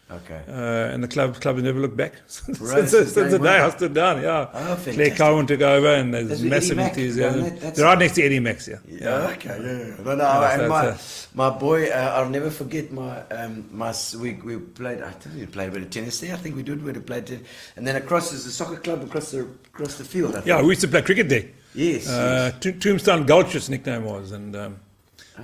Okay. And the club has never looked back since Right, the since day day I one. stood down. Yeah, Oh, Claire fantastic. Cowan took over, and there's That's massive Eddie Mac, enthusiasm. isn't it? That's- They're right next to Eddie Max. Yeah. Yeah, okay, yeah. No, Yeah, and so my boy, I'll never forget we played. I think we played a bit of tennis there. I think we did. We played tennis, and then across is a soccer club across the field. I think. Yeah, we used to play cricket there. Yes. Tombstone Gulch, his nickname was, and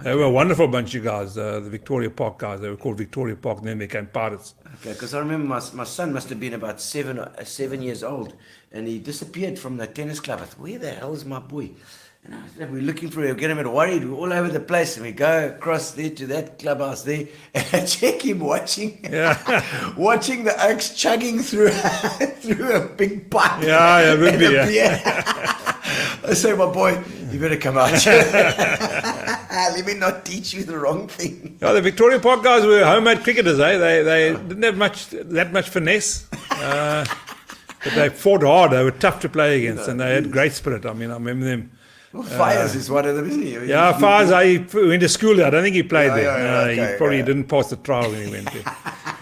they were a wonderful bunch of guys. The Victoria Park guys. They were called Victoria Park, and then they became Pirates. Okay, because I remember my son must have been about 7 years old, and he disappeared from the tennis club. I thought, where the hell is my boy? And we're looking for him, get him at worried. We're all over the place, and we go across there to that clubhouse there, and I check him watching watching the oaks chugging through through a big pipe. Yeah, it would be. and a Yeah. beer. I say, my boy, you better come out. Let me not teach you the wrong thing. Yeah, the Victoria Park guys were homemade cricketers. They didn't have that much finesse. But they fought hard. They were tough to play against, and they had great spirit. I mean, I remember them. Well, Fires is one of them, isn't he? Yeah, Fires, I went to school there. I don't think he played there. yeah, He okay, probably okay. didn't pass the trial when he went there.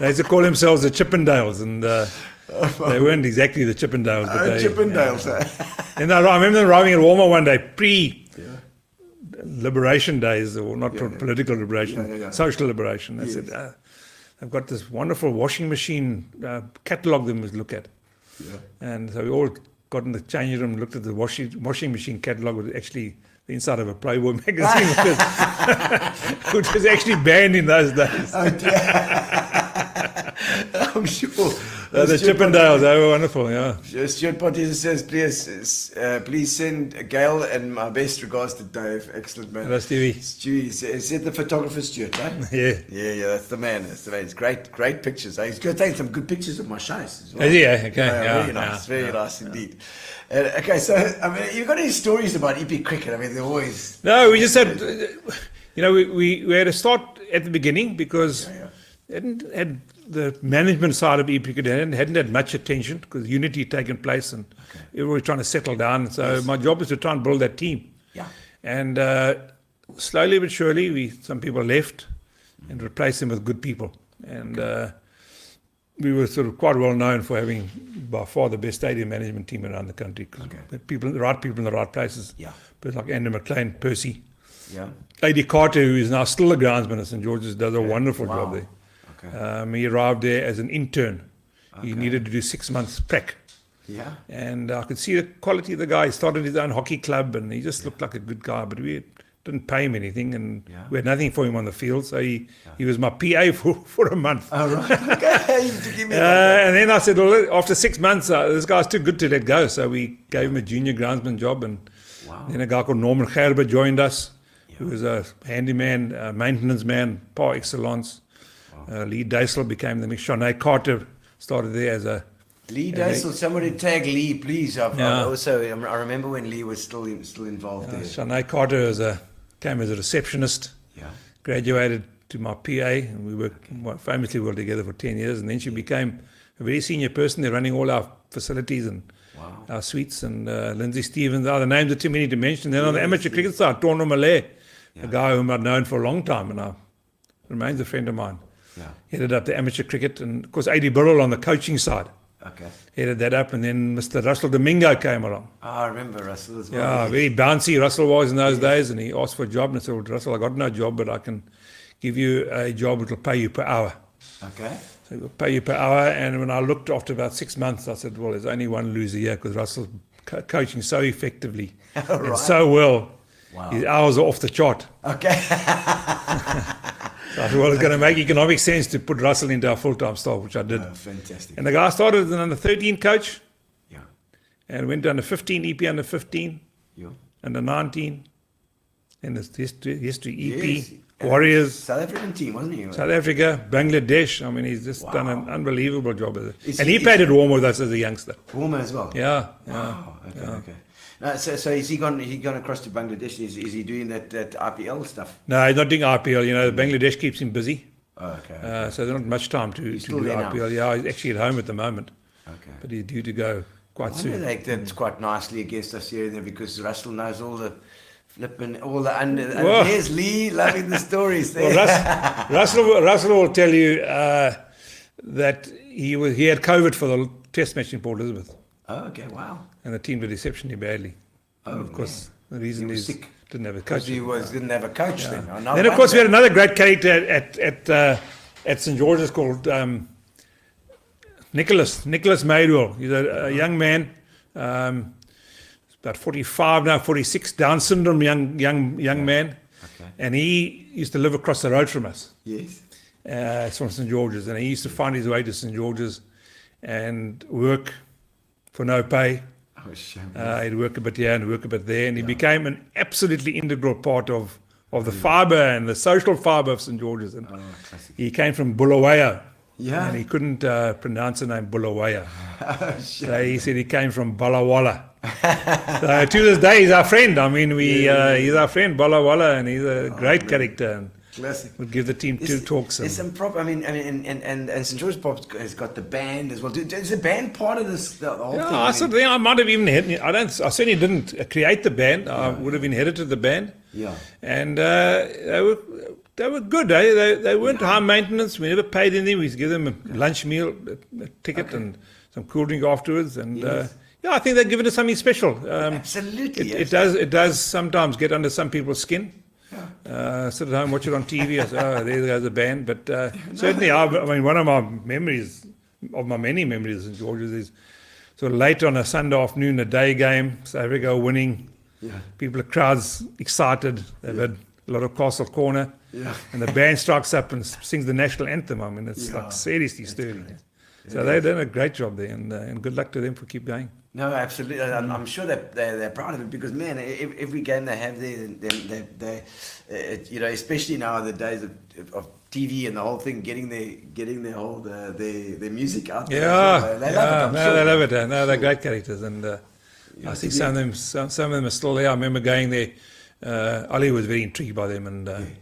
They used to call themselves the Chippendales, and they weren't exactly the Chippendales. But they, Chippendales. And I remember them arriving at Walmart one day, pre-liberation days, or not political liberation, Yeah. social liberation. They said, I've got this wonderful washing machine catalogue they must look at. Yeah. And so we all got in the changing room, looked at the washing machine catalogue, was actually the inside of a Playboy magazine, which was actually banned in those days. Oh, dear. I'm sure. The Chippendales, they were wonderful, yeah. Stuart Potter says, please send Gail and my best regards to Dave. Excellent, man. Hello, Stevie. Stewie, is it the photographer, Stuart, right? Yeah. Yeah, that's the man. It's great pictures. He's going to take some good pictures of my shows as well. Is he? Okay. Yeah, very nice, yeah, very nice indeed. Okay, so, I mean, you've got any stories about EP cricket? I mean, they're always... No, we just had, we had to start at the beginning because had the management side of EP cricket hadn't had much attention because unity had taken place and everyone was trying to settle down. So my job is to try and build that team. Yeah. And slowly but surely, some people left and replaced them with good people. And we were sort of quite well known for having by far the best stadium management team around the country. The right people in the right places. Yeah. People like Andrew McLean, Percy. Yeah. A.D. Carter, who is now still a groundsman at St. George's, does a wonderful job there. Okay. He arrived there as an intern. He needed to do 6 months prac. Yeah. And I could see the quality of the guy. He started his own hockey club and he just looked like a good guy, but we didn't pay him anything and we had nothing for him on the field. So he was my PA for a month. Oh, right. Okay. You have to give me And then I said, well, after 6 months, this guy's too good to let go. So we gave him a junior groundsman job. And then a guy called Norman Gerber joined us, who was a handyman, maintenance man, par excellence. Lee Dysel became the next. Shanae Carter started there as a... Lee Dysel, somebody tag Lee, please. I remember when Lee was still involved there. Shanae Carter came as a receptionist, graduated to my PA, and we famously worked together for 10 years, and then she became a very senior person there, running all our facilities and our suites, and Lindsay Stevens, the names are too many to mention. Then on the amateur cricket side, Torno Malay, a guy whom I'd known for a long time, and remains a friend of mine. Headed up the amateur cricket, and of course A.D. Burrell on the coaching side. Headed that up, and then Mr. Russell Domingo came along. I remember Russell as well. Yeah, very bouncy Russell was in those days, and he asked for a job, and I said, well, Russell, I got no job, but I can give you a job that will pay you per hour. Okay. So we'll pay you per hour, and when I looked after about 6 months, I said, well, there's only one loser here, because Russell's coaching so effectively and so well. His hours are off the chart. Okay. So I thought, well, it's going to make economic sense to put Russell into our full-time staff, which I did. Fantastic. And the guy started as an under 13 coach, and went to under 15, EP under 15, under 19, and it's history, EP, Warriors. South African team, wasn't he? South Africa, Bangladesh. I mean, he's just done an unbelievable job with it. And he played at Warmer with us as a youngster. Warmer as well? Yeah. Wow. Okay. So is he gone across to Bangladesh? Is he doing that IPL stuff? No, he's not doing IPL. Bangladesh keeps him busy. Oh, okay. So there's not much time to do IPL. Now. Yeah, he's actually at home at the moment. Okay. But he's due to go quite soon. They that's quite nicely against us here and there because Russell knows all the flipping, all the under. And there's Lee loving the stories there. Well, Russell will tell you that he had COVID for the test match in Port Elizabeth. Oh, okay, wow. And the team did exceptionally badly. Oh, and of course, the reason is sick. Didn't have a coach. Didn't have a coach then. Then, of course, we had another great character at St. George's called Nicholas Maidwell. He's a young man, about 45 now, 46, Down syndrome young man. Okay. And he used to live across the road from us. Yes. It's from St. George's. And he used to find his way to St. George's and work for no pay. He'd work a bit here and work a bit there, and he became an absolutely integral part of the fibre and the social fibre of St. George's. And he came from Bulawayo, and he couldn't pronounce the name Bulawayo. So he said he came from Balawala. So to this day, he's our friend. I mean, he's our friend, Balawala, and he's a great character. And classic. We'll give the team two talks. There's some prop. I mean, and St. George's Pop has got the band as well. Is the band part of this? The whole thing? I might have even I certainly didn't create the band. I would have inherited the band. Yeah. And they were good. They weren't high maintenance. We never paid anything. We used to give them a lunch meal, a ticket, and some cool drink afterwards. And I think they've given us something special. Absolutely. It does sometimes get under some people's skin. Sit at home, watch it on TV. I say, there goes the band. But certainly, I mean, one of my memories, of my many memories in St. George's, is sort of late on a Sunday afternoon, a day game, South Africa winning. Yeah. People, the crowd's excited. They've had a lot of Castle Corner. Yeah. And the band strikes up and sings the national anthem. I mean, it's like seriously stirring. So they've done a great job there, and good luck to them for keep going. No, absolutely. I'm sure that they're proud of it because, man, every game they have there, they you know, especially now in the days of TV and the whole thing, getting their whole their music out there. Yeah, They love it. I'm no, sure. they love it. No, they're great characters, and I see some of them are still there. I remember going there. Ollie was very intrigued by them, and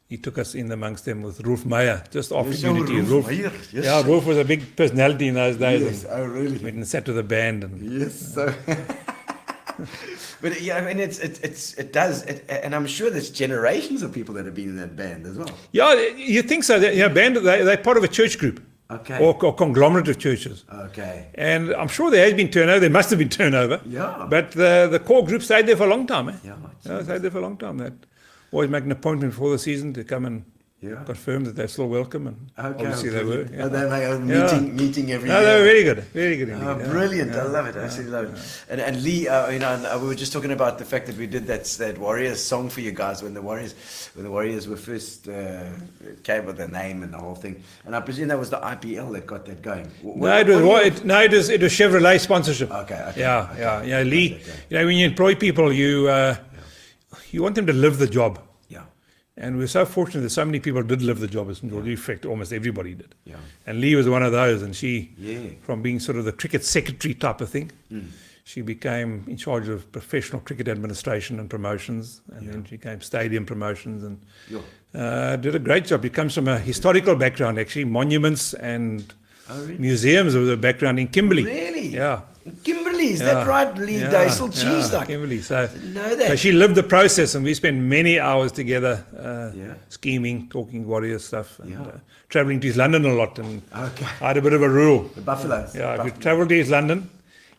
he took us in amongst them with Rolf Meyer just after Yes, Unity. Rolf Meyer, yes. Yeah, Rolf was a big personality in those days. Yes, and oh really? went and sat with the band, and Yes, so. But yeah, I mean, it does, and I'm sure there's generations of people that have been in that band as well. yeah, you think so? Band they're part of a church group, Okay. or conglomerate of churches. Okay. And I'm sure there has been turnover. There must have been turnover. Yeah. But the core group stayed there for a long time. Eh? Yeah, Stayed there for a long time. That always make an appointment before the season to come and confirm that they're still welcome. And Okay. obviously they were. Oh, they make a Yeah. meeting every No, year. they were very good. Very good indeed. Oh, yeah. brilliant! I Yeah. love it. I absolutely love it. And Lee, you know, and we were just talking about the fact that we did that Warriors song for you guys when the Warriors were first came with the name and the whole thing. And I presume that was the IPL that got that going. It was Chevrolet sponsorship. Okay. Yeah. Lee, you know, when you employ people, you want them to live the job. Yeah. And we're so fortunate that so many people did live the job. In fact, almost everybody did. Yeah. And Lee was one of those. And she, Yeah. from being sort of the cricket secretary type of thing, she became in charge of professional cricket administration and promotions. And then she became stadium promotions and did a great job. She comes from a historical background, actually, monuments and museums of the background in Kimberley. Really? Yeah. Kimberley, is that right? Lee, they still cheese like. Kimberley. So, know that. so she lived the process, and we spent many hours together Yeah. scheming, talking warrior stuff, and Yeah. traveling to East London a lot. And Okay. I had a bit of a rule. The Buffaloes. Yeah, if you travel to East London,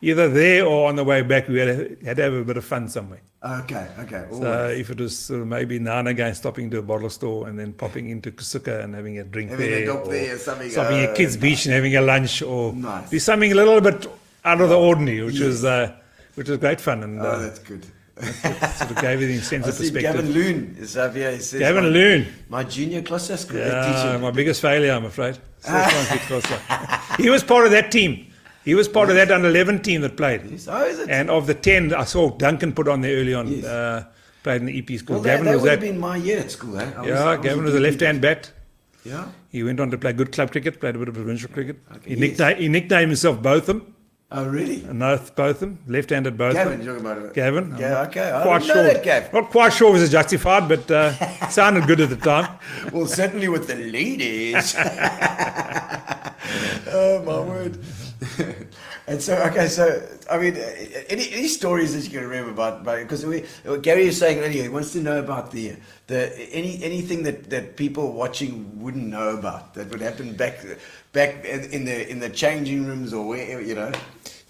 either there or on the way back, we had to have a bit of fun somewhere. Okay. So if it was sort of maybe now and again stopping to a bottle store and then popping into Kusuka and having a drink Having a there, dop or there, something, stopping at Kids Beach and having a lunch, or Nice. do something a little bit out of the ordinary, which was great fun, and Oh, that's good. sort of gave it a sense I of see Gavin perspective. Loon is up here. He says, Gavin Loon, my junior class school yeah, teacher. my biggest failure, I'm afraid. Still can't get closer. He was part of that team. He was part of that under 11 team that played. Yes. Oh, is it? And of the 10, I saw Duncan put on there early on, Yes. played in the EP school. Well, Gavin that was would have that. been my year at school. Eh? Gavin was a left-hand bat. Yeah. He went on to play good club cricket, played a bit of provincial cricket. Okay, He nicknamed himself Botham, Oh, really? Botham, left-handed Botham. Gavin, you're talking about it. Gavin. Yeah, okay. I Quite didn't know sure. that, Gav. Not quite sure was it justified, but sounded good at the time. Well, certainly with the ladies. Oh, my word. And so, okay, so, I mean, any stories that you can remember about because Gary is saying earlier, he wants to know about anything that people watching wouldn't know about that would happen back in the changing rooms or where, you know.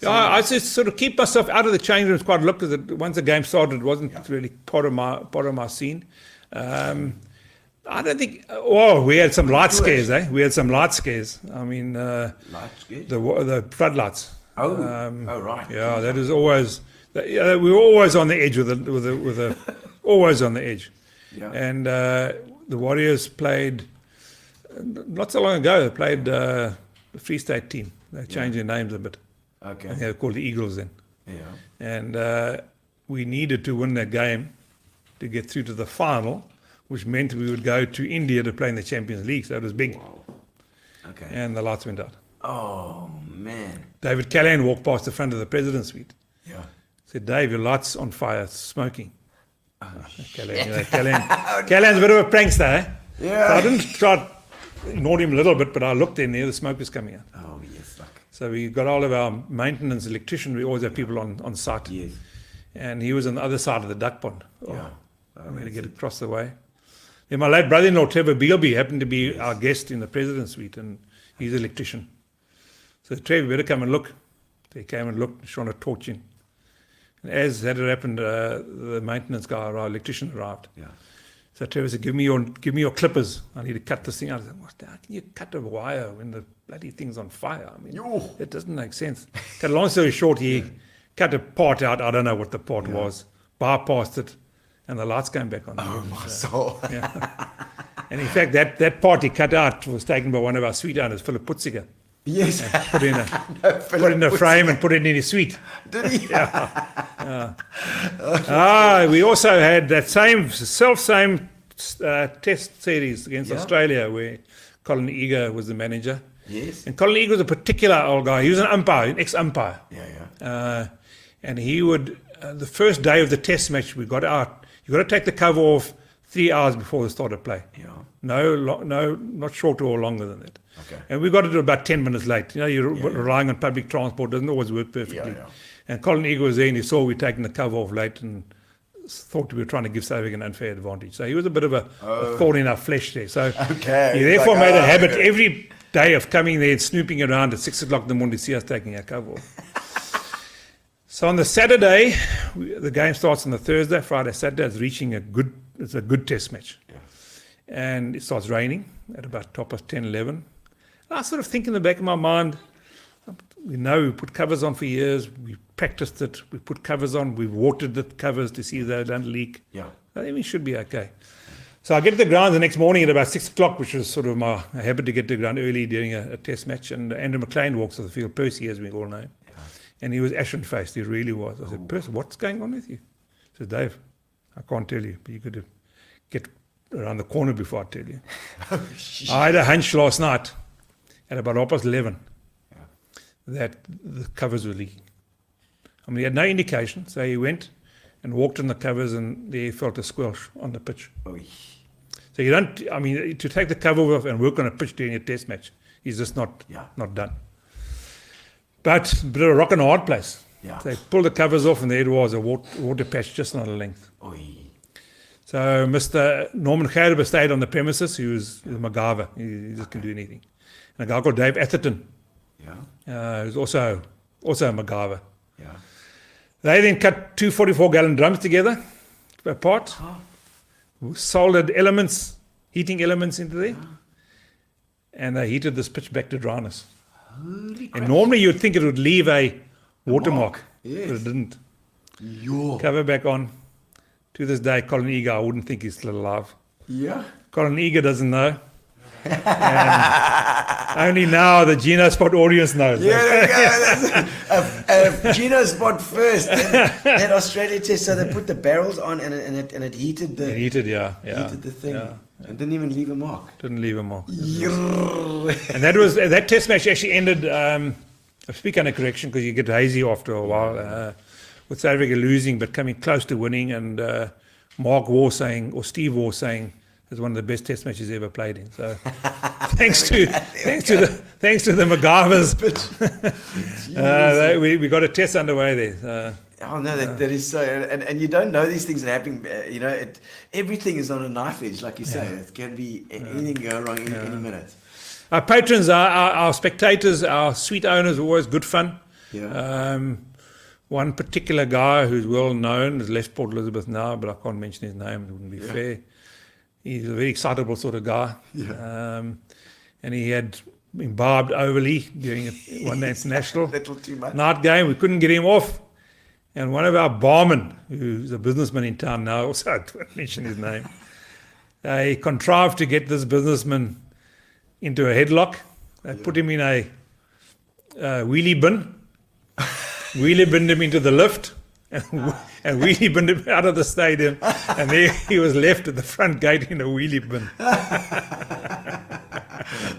Yeah, I just sort of keep myself out of the change rooms quite a lot because once the game started, it wasn't really part of my scene. I don't think. Oh, we had some light scares, eh? We had some light scares. I mean, Light scares? the floodlights. Oh, right. Yeah, that is always. We were always on the edge always on the edge. Yeah. And the Warriors played not so long ago. They played the Free State team. They changed their names a bit. Okay. They were called the Eagles then. Yeah. And we needed to win that game to get through to the final, which meant we would go to India to play in the Champions League. So it was big. Okay. And the lights went out. Oh, man. David Callahan walked past the front of the president's suite. Yeah. Said, Dave, your light's on fire, it's smoking. Callahan's a bit of a prankster, eh? Yeah. So I didn't try to ignore him a little bit, but I looked in there, the smoke was coming out. Oh, yes. Like, So we got all of our maintenance electrician. We always have people on site. yes. And he was on the other side of the duck pond. Yeah. We had to get across the way. Then my late brother-in-law, Trevor Bealby, happened to be our guest in the president's suite, and he's an electrician. So Trevor, better come and look. They came and looked, shone a torch in. And as that had happened, the maintenance guy, our electrician, arrived. Yeah. So Trevor said, give me your clippers. I need to cut this thing out. I said, how can you cut a wire when the bloody thing's on fire? I mean, it doesn't make sense. Cut a long story short, he cut a part out. I don't know what the part was. Bypassed it, and the lights came back on. Oh, my soul. And in fact, that part he cut out was taken by one of our suite owners, Philip Putziger. Yes. Put in a frame and put it in his suite. Did he? We also had that same test series against Australia where Colin Eager was the manager. Yes. And Colin Eager was a particular old guy. He was an umpire, an ex-umpire. And he would, the first day of the test match, we got out. You got to take the cover off 3 hours before the start of play. Yeah. No, not shorter or longer than that. Okay. And we got it about 10 minutes late. You know, you're relying on public transport, doesn't always work perfectly. Yeah. And Colin Eager was there and he saw we taking the cover off late and thought we were trying to give South Africa an unfair advantage. So he was a bit of a thorn in our flesh there. So he therefore made a habit every day of coming there and snooping around at 6 o'clock in the morning to see us taking our cover off. So on the Saturday, the game starts on the Thursday, Friday, Saturday. It's a good test match. Yeah. And it starts raining at about 10, 11. And I sort of think in the back of my mind, we put covers on for years. We practiced it. We put covers on. We watered the covers to see if they don't leak. Yeah. I think we should be okay. So I get to the ground the next morning at about 6 o'clock, which was sort of my habit to get to the ground early during a test match. And Andrew McLean walks off the field, Percy, as we all know. Yeah. And he was ashen-faced. He really was. I said, Percy, what's going on with you? He said, Dave, I can't tell you, but you got to get around the corner before I tell you. I had a hunch last night at about 11:30 that the covers were leaking. I mean, he had no indication, so he went and walked on the covers and there he felt a squelch on the pitch. So you don't, I mean, to take the cover off and work on a pitch during a test match is just not done. But a bit of a rock and a hard place. Yeah. So they pulled the covers off and there it was, a water patch just on the length. So Mr. Norman Gerber stayed on the premises. He was a MacGyver. He just can do anything. And a guy called Dave Atherton, who's also a MacGyver. Yeah. They then cut two 44-gallon drums together, apart, soldered elements, heating elements into there, and they heated this pitch back to dryness. Holy crap. And normally you'd think it would leave a watermark, Yes. but it didn't. Cover back on. To this day, Colin Eager, I wouldn't think he's still alive. Yeah. Colin Eager doesn't know. And only now the Gino Spot audience knows. Gino Spot first. That Australia test, so they put the barrels on and it heated the Heated the thing. And didn't even leave a mark. Didn't leave a mark. And that test match actually ended, I speak under correction because you get hazy after a while, with South Africa losing but coming close to winning, and Steve Waugh saying it's one of the best test matches he ever played in. So thanks to the MacGyvers, we got a test underway there. Oh no, that is so, and you don't know these things are happening. Everything is on a knife edge, like you say. It can be anything go wrong any minute. Our patrons, our spectators, our suite owners are always good fun. Yeah. One particular guy who's well known has left Port Elizabeth now, but I can't mention his name. It wouldn't be fair. He's a very excitable sort of guy. Yeah. And he had imbibed overly during one day international Little too much. night game. We couldn't get him off. And one of our barmen, who's a businessman in town now, also I won't mention his name, they contrived to get this businessman into a headlock. They put him in a wheelie bin. Wheelie binned him into the lift and wheelie binned him out of the stadium, and there he was left at the front gate in a wheelie bin.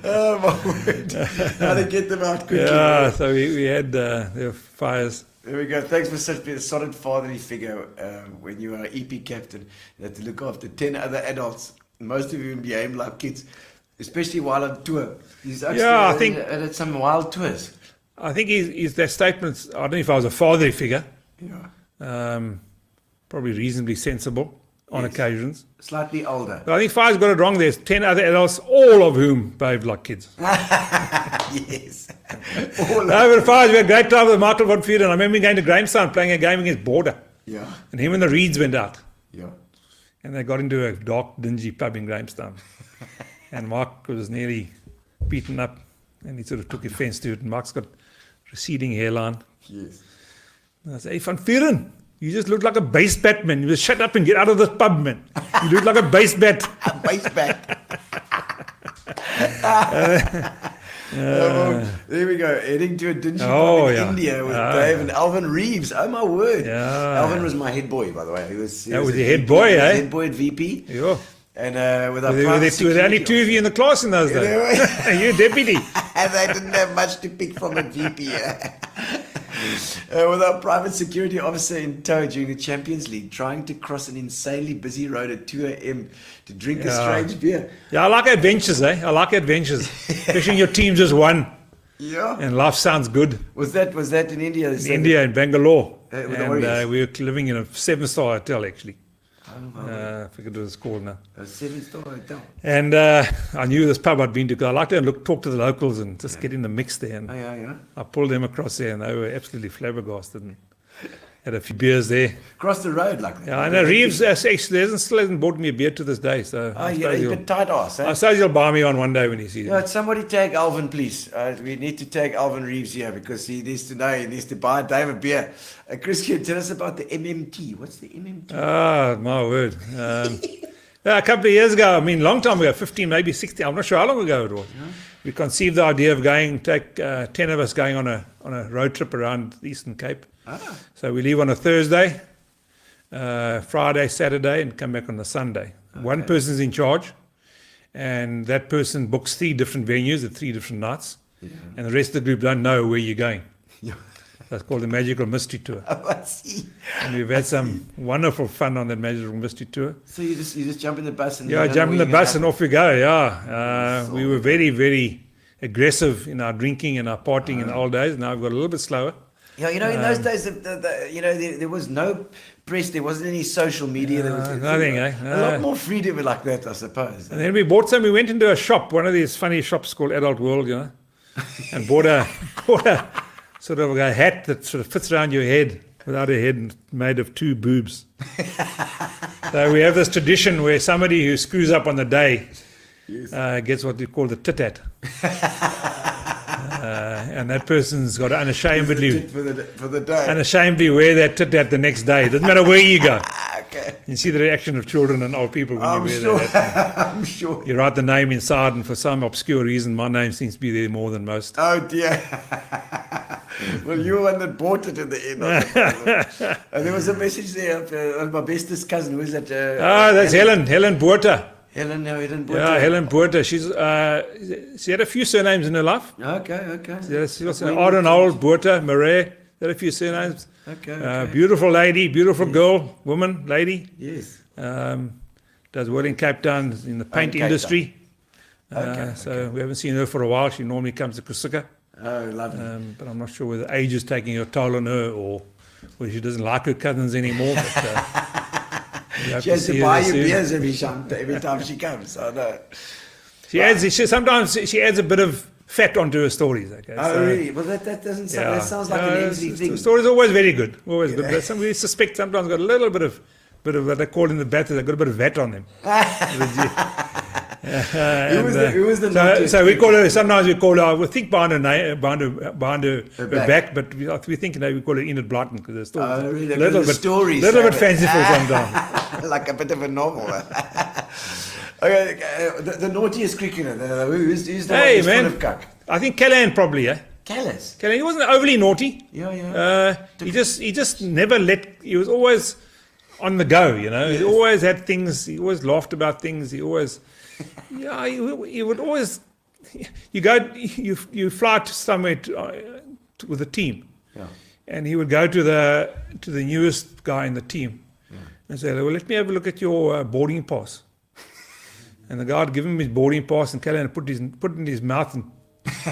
Oh my word! How to get them out quickly? Yeah, so we had there were fires. There we go. Thanks for such a solid fatherly figure when you are EP captain. You have to look after 10 other adults. Most of you behave like kids, especially while on tour. I think at some wild tours. I think he's their statements. I don't know if I was a fatherly figure. Yeah. Probably reasonably sensible on occasions. Slightly older. But I think Fire's got it wrong. There's 10 other adults, all of whom behaved like kids. Yes. But Fire's, we had a great time with Michael von Furen. I remember going to Grahamstown playing a game against Border. Yeah. And him and the Reeds went out. Yeah. And they got into a dark, dingy pub in Grahamstown. And Mark was nearly beaten up. And he sort of took offense to it. And Mark's got receding hairline. Yes. And I said, hey, Van Vuren, you just look like a base bat, man. You just shut up and get out of this pub, man. You look like a base bat. A base bat. There we go. Heading to a dingy Oh, pub in yeah. India with Ah, Dave and Alvin Reeves. Oh my word! Yeah. Alvin was my head boy, by the way. He was That was a your head VP, boy, he was eh? Head boy at VP. Yeah. And with our Were private there only security two of you in the class in those days? You deputy. and they didn't have much to pick from at VP. With our private security officer in tow during the Champions League, trying to cross an insanely busy road at 2 a.m. to drink a strange beer. Yeah, I like adventures, eh? I like adventures. Especially your team just won. Yeah. And life sounds good. Was that in India? In India, in Bangalore. with the And Warriors? we were living in a 7-star hotel, actually. Oh, I forget what it's called now. a 7-star hotel. And I knew this pub I'd been to because I like to talk to the locals and just get in the mix there. And Oh, yeah. I pulled them across there and they were absolutely flabbergasted and had a few beers there. Across the road like that. Yeah, I know Reeves actually still hasn't bought me a beer to this day. So Oh, yeah, he's a bit tight ass, I eh? suppose he'll buy me one day when he sees Yeah, it. somebody tag Alvin, please. We need to tag Alvin Reeves here because he needs to know, he needs to buy Dave a beer. Chris, can you tell us about the MMT? What's the MMT? Ah, my word. Yeah, a couple of years ago, I mean, long time ago, 15, maybe 16, I'm not sure how long ago it was. We conceived the idea of take 10 of us going on a road trip around the Eastern Cape. So we leave on a Thursday, Friday, Saturday, and come back on a Sunday. One person's in charge, and that person books 3 different venues at 3 different nights, and the rest of the group don't know where you're going. That's called the Magical Mystery Tour. I see. And we've had some wonderful fun on that Magical Mystery Tour. So you just jump in the bus and... Yeah, you don't jump know in where the you're bus gonna and off we go, yeah. We were very, very aggressive in our drinking and our partying in the old days. Now we've got a little bit slower. Yeah, in those days, there was no press, there wasn't any social media. There was nothing, a eh? lot more freedom like that, I suppose. And then we went into a shop, one of these funny shops called Adult World, and bought a sort of a hat that sort of fits around your head without a head and made of 2 boobs. So we have this tradition where somebody who screws up on the day gets what we call the tit hat. And that person's got to unashamedly For the day. wear that tit hat the next day. Doesn't matter where you go. Okay. You see the reaction of children and old people when I'm you wear sure. that hat. I'm sure. You write the name inside, and for some obscure reason, my name seems to be there more than most. Oh, dear. Well, you were one that bought it in the end. I suppose. And there was a message there of my bestest cousin. Who is that? That's Helen Buerta. Helen bought Yeah, it. Helen Buerta. She had a few surnames in her life. Okay. She was Arnold, Buerta, Marais. Had a few surnames. Okay. Beautiful lady, beautiful girl, woman, lady. Yes. Does well in Cape Town in the paint Cape industry. Okay, So we haven't seen her for a while. She normally comes to Kusika. Oh, lovely. But I'm not sure whether age is taking a toll on her or whether she doesn't like her cousins anymore. But, we hope She has see to her buy you soon. beers every time she comes. I know. Sometimes she adds a bit of fat onto her stories. Okay, Oh, really? Well, that doesn't sound. That sounds like an Emslie thing. The story's always very good, always good. But we suspect sometimes got a little bit of what they call in the battle. They got a bit of vat on them. Who was the naughtiest So we call her. Sometimes we call her. We think behind her back, but we think we call her Enid Blyton because there's still Really? a little The bit stories, little bit eh? fanciful sometimes. Like a bit of a novel. Okay, the naughtiest cricketer. Who's the Hey one who's man, full of cuck? I think Callahan probably. Callis. Callahan, he wasn't overly naughty. Yeah. He just never he was always on the go, He always had things, he always laughed about things, he always, he would always, you fly to somewhere with a team, and he would go to the newest guy in the team and say, well, let me have a look at your boarding pass. And the guy would give him his boarding pass, and Callahan put it in his mouth and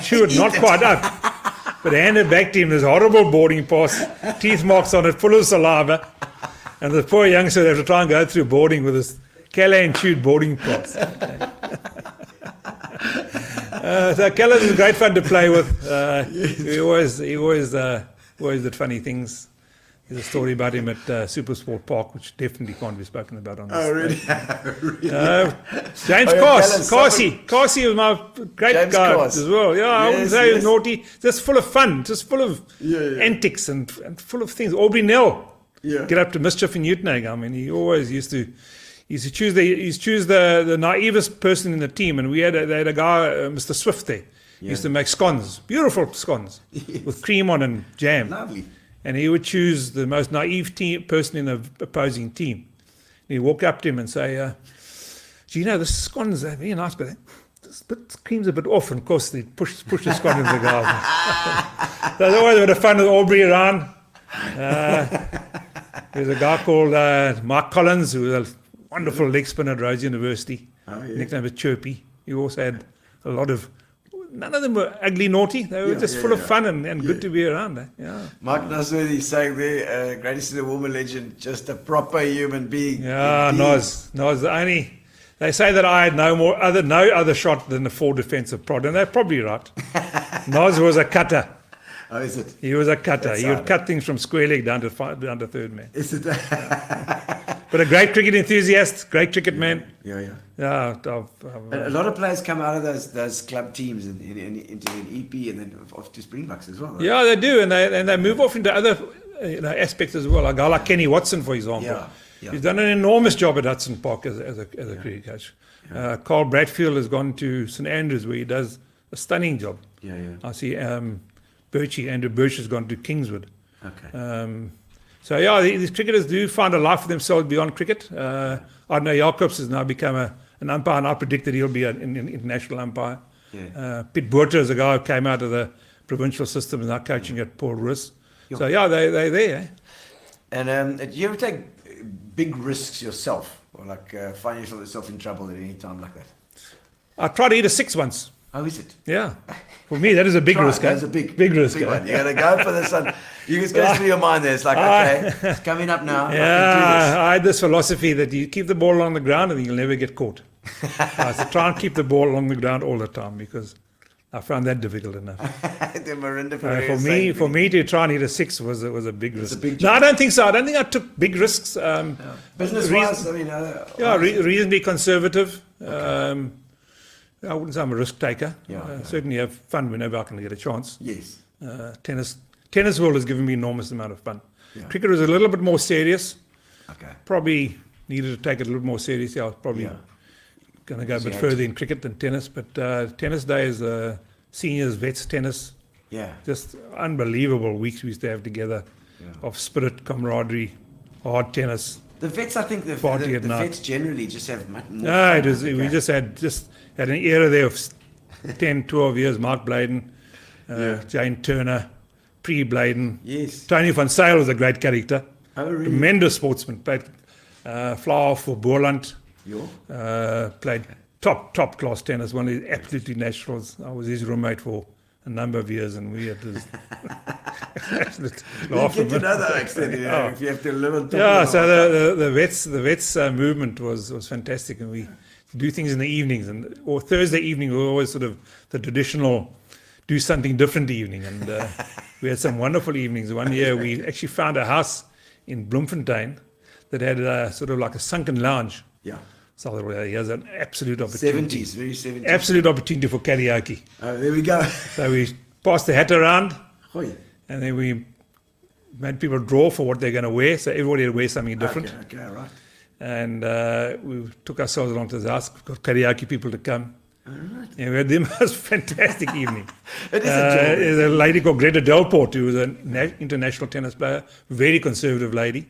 chew it, not quite up, but hand it back to him, this horrible boarding pass, teeth marks on it, full of saliva. And the poor youngster would have to try and go through boarding with this Callahan chewed boarding pass. So Callahan is great fun to play with. He always did funny things. There's a story about him at Super Sport Park, which definitely can't be spoken about on this. Oh, really? James Carsey was my great James guy Cars. as well. Yeah, I wouldn't Yes, say he was yes. naughty. Just full of fun, just full of antics and full of things. Aubrey Nell. Yeah. Get up to mischief in Newtonegg. I mean, he always used to choose the naivest person in the team, and they had a guy, Mr. Swift there. He used to make scones, beautiful scones, with cream on and jam. Lovely. And he would choose the most naive person in the opposing team. And he'd walk up to him and say, Gino, the scones are very nice, but this cream's a bit off. And of course, they'd push the scone into the glass. So there's always a bit of fun with Aubrey around. There's a guy called Mark Collins, who was a wonderful leg spinner at Rhodes University. Nickname was Chirpy. He also had a lot of, none of them were ugly, naughty. They were just full of fun and good to be around. Yeah. Mark Nasworthy saying there, greatest in the woman legend, just a proper human being. Yeah, indeed. Nos, the only. They say that I had no other shot than the 4 defensive prod, and they're probably right. Nos was a cutter. Oh, is it? He was a cutter. That's He would how cut things from square leg down to third man. Is it? But a great cricket enthusiast, great cricket man. Yeah. Yeah, A lot of players come out of those club teams into an EP and then off to Springboks as well. Right? yeah, they do, and they move off into other aspects as well. A guy like Kenny Watson, for example, Yeah. he's done an enormous job at Hudson Park as a cricket coach. Carl Bradfield has gone to St Andrews, where he does a stunning job. Yeah. I see Andrew Birch has gone to Kingswood. Okay. So yeah, these cricketers do find a life for themselves beyond cricket. Arno Jacobs has now become an umpire, and I predict that he'll be an international umpire. Yeah. Piet Botha is a guy who came out of the provincial system and now coaching at Paul Roos. So yeah, they're there. Eh? And do you ever take big risks yourself, or like find yourself in trouble at any time like that? I tried to eat a 6 once. How is it? Yeah. For me, that is a big risk. That's eh? a big risk. eh? one. You got to go for this one. You just go through your mind there. It's like, okay, it's coming up now. I can do this. I had this philosophy that you keep the ball along the ground and you'll never get caught. So try and keep the ball along the ground all the time, because I found that difficult enough. The Marinda For me to try and hit a 6 was a big risk. a big No, I don't think so. I don't think I took big risks. Business-wise, I mean... Reasonably conservative. I wouldn't say I'm a risk taker. Certainly have fun whenever I can get a chance. Yes. Tennis world has given me enormous amount of fun. Cricket was a little bit more serious. Okay. Probably needed to take it a little more seriously. I was probably going to go a bit further in cricket than tennis. But tennis days, seniors, vets, tennis. Yeah. Just unbelievable weeks we used to have together of spirit, camaraderie, hard tennis. The vets, I think the Party at night. vets generally just have much more No, fun. it was, we just had an era there of 10, 12 years. Mark Bladen, Jane Turner, pre-Bladen. Yes. Tony van Sale was a great character. Oh, really? Tremendous sportsman. Played flower for Boerland. Played top class tennis. One of the absolutely naturals. I was his roommate for a number of years, and we had this absolute laugh. You get to know that accent, if you have to live on top Yeah, of so the vets movement was fantastic, and we do things in the evenings, or Thursday evening we were always sort of the traditional do something different evening, and we had some wonderful evenings. One year we actually found a house in Bloemfontein that had sort of like a sunken lounge. Yeah. So here's an absolute opportunity. 70s, very 70s. Absolute opportunity for karaoke. Oh, there we go. So we passed the hat around, Hoi. and then we made people draw for what they're going to wear. So everybody had to wear something different. Okay, right. And we took ourselves along to the house, got karaoke people to come. And we had the most fantastic evening. It is a joy. There's a lady called Greta Delport, who was an international tennis player, very conservative lady.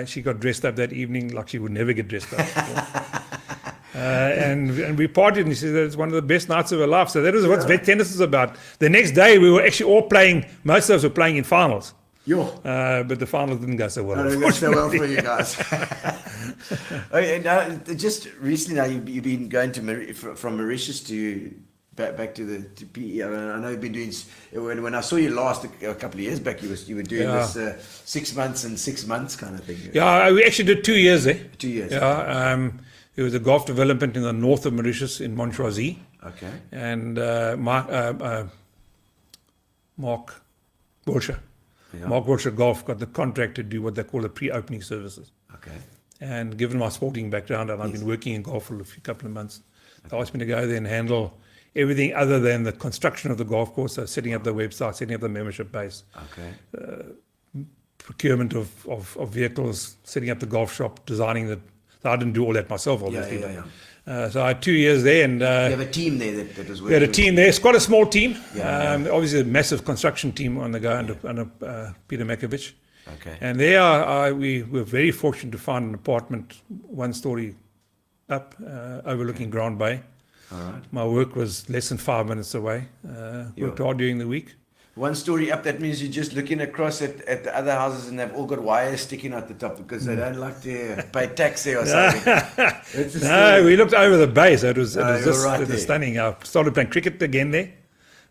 She got dressed up that evening like she would never get dressed up. And we partied, and she said that it's one of the best nights of her life. So that is what vet tennis is about. The next day, we were actually all playing, most of us were playing in finals. But the finals didn't go so well. Didn't go so well for you guys. Okay, now, just recently, now you've been going to from Mauritius to back to PE. I know you've been doing. When I saw you last a couple of years back, you were doing this 6 months and 6 months kind of thing. Yeah, we actually did 2 years there. 2 years. Yeah, it was a golf development in the north of Mauritius in Montchoisy. Okay. And Mark Wiltshire. Mark Wiltshire Golf got the contract to do what they call the pre-opening services. Okay. And given my sporting background, and I've been working in golf for a couple of months, they asked me to go there and handle everything other than the construction of the golf course, so setting up the website, setting up the membership base, procurement of vehicles, setting up the golf shop, designing the. So I didn't do all that myself, obviously. So I had 2 years there, and You have a team there that was working. we had a team there. It's quite a small team. Yeah. Obviously, a massive construction team on the go under Peter Makovich. Okay. And there, we were very fortunate to find an apartment, 1 story up, overlooking Grand Bay. All right. My work was less than 5 minutes away. Worked hard during the week. 1 story up, that means you're just looking across at the other houses and they've all got wires sticking out the top because they don't like to pay tax there or something. It's a No, story. we looked over the bay, so it was you're just right it was there. stunning. I started playing cricket again there.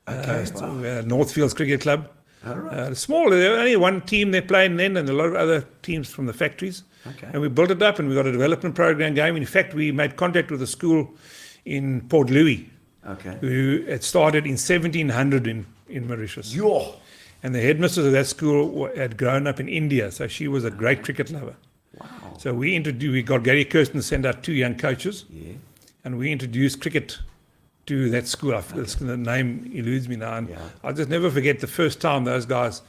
Okay, wow. Northfields Cricket Club. All right. Small, there was only 1 team there playing then, and a lot of other teams from the factories. Okay. And we built it up, and we got a development program going. In fact, we made contact with a school in Port Louis, Okay. who had started in 1700 in Mauritius. Yo. And the headmistress of that school had grown up in India, so she was a great cricket lover. Wow. So we got Gary Kirsten to send out 2 young coaches, Yeah. and we introduced cricket to that school. The name eludes me now. And Yeah. I'll just never forget the first time those guys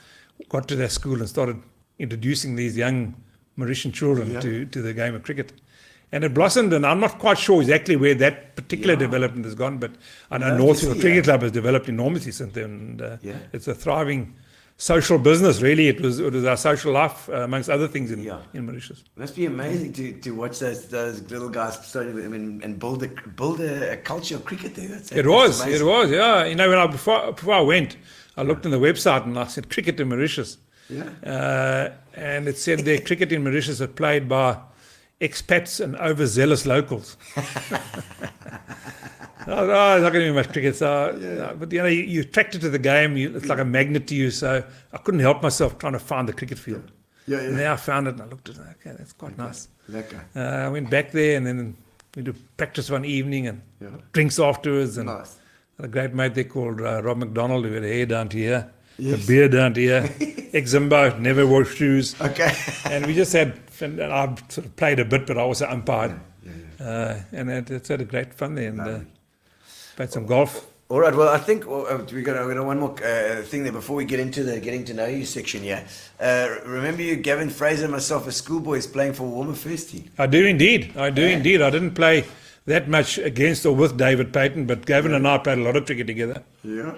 got to that school and started introducing these young Mauritian children to the game of cricket. And it blossomed, and I'm not quite sure exactly where that particular development has gone, but I know Love to Northfield see Cricket that. Club has developed enormously since then. And Yeah. it's a thriving social business, really. It was our social life, amongst other things in Mauritius. It must be amazing to watch those little guys starting and build a culture of cricket there. It was, yeah. You know, before I went, I looked on the website and I said cricket in Mauritius. Yeah. And it said there cricket in Mauritius is played by expats and overzealous locals. It's not going to be much cricket. So, but you know, you're attracted to the game. It's like a magnet to you. So I couldn't help myself trying to find the cricket field. Yeah. And then I found it and I looked at it. Okay, that's quite nice. Lekker. I went back there and then we did practice one evening and Yeah. drinks afterwards. And Nice. a great mate there called Rob McDonald, who had a hair down to here, Yes. a beard down to here, ex-Zimbo, never wore shoes. Okay. And we just had, and I sort of played a bit, but I also umpired. And it's had a great fun there. And played some golf. All right. Well, I think we got one more thing there before we get into the getting to know you section here. Remember you, Gavin Fraser, and myself as schoolboys playing for Warmer Festy? I do indeed. I didn't play that much against or with David Payton, but Gavin and I played a lot of cricket together. Yeah.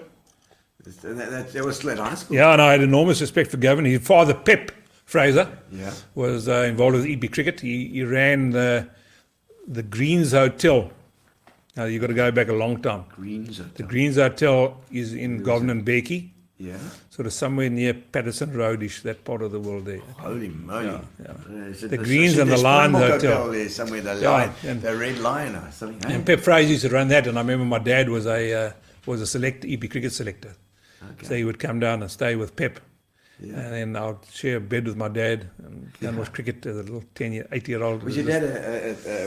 That was still at high school. Yeah, and I had enormous respect for Gavin. His father, Pep Fraser, Yeah. was involved with EP cricket. He ran the Greens Hotel. Now, you've got to go back a long time. Greens. The Greens Hotel is in Govan and Becky, Yeah. sort of somewhere near Patterson Roadish, that part of the world there. Holy moly. The Greens and the Lions Hotel. There somewhere, the Yeah, lion, and- the red lion or something. And Pep Fraser used to run that, and I remember my dad was a EP cricket selector. Okay. So he would come down and stay with Pep. Yeah. And then I'd share a bed with my dad and watch cricket as a little 8-year-old. Was your dad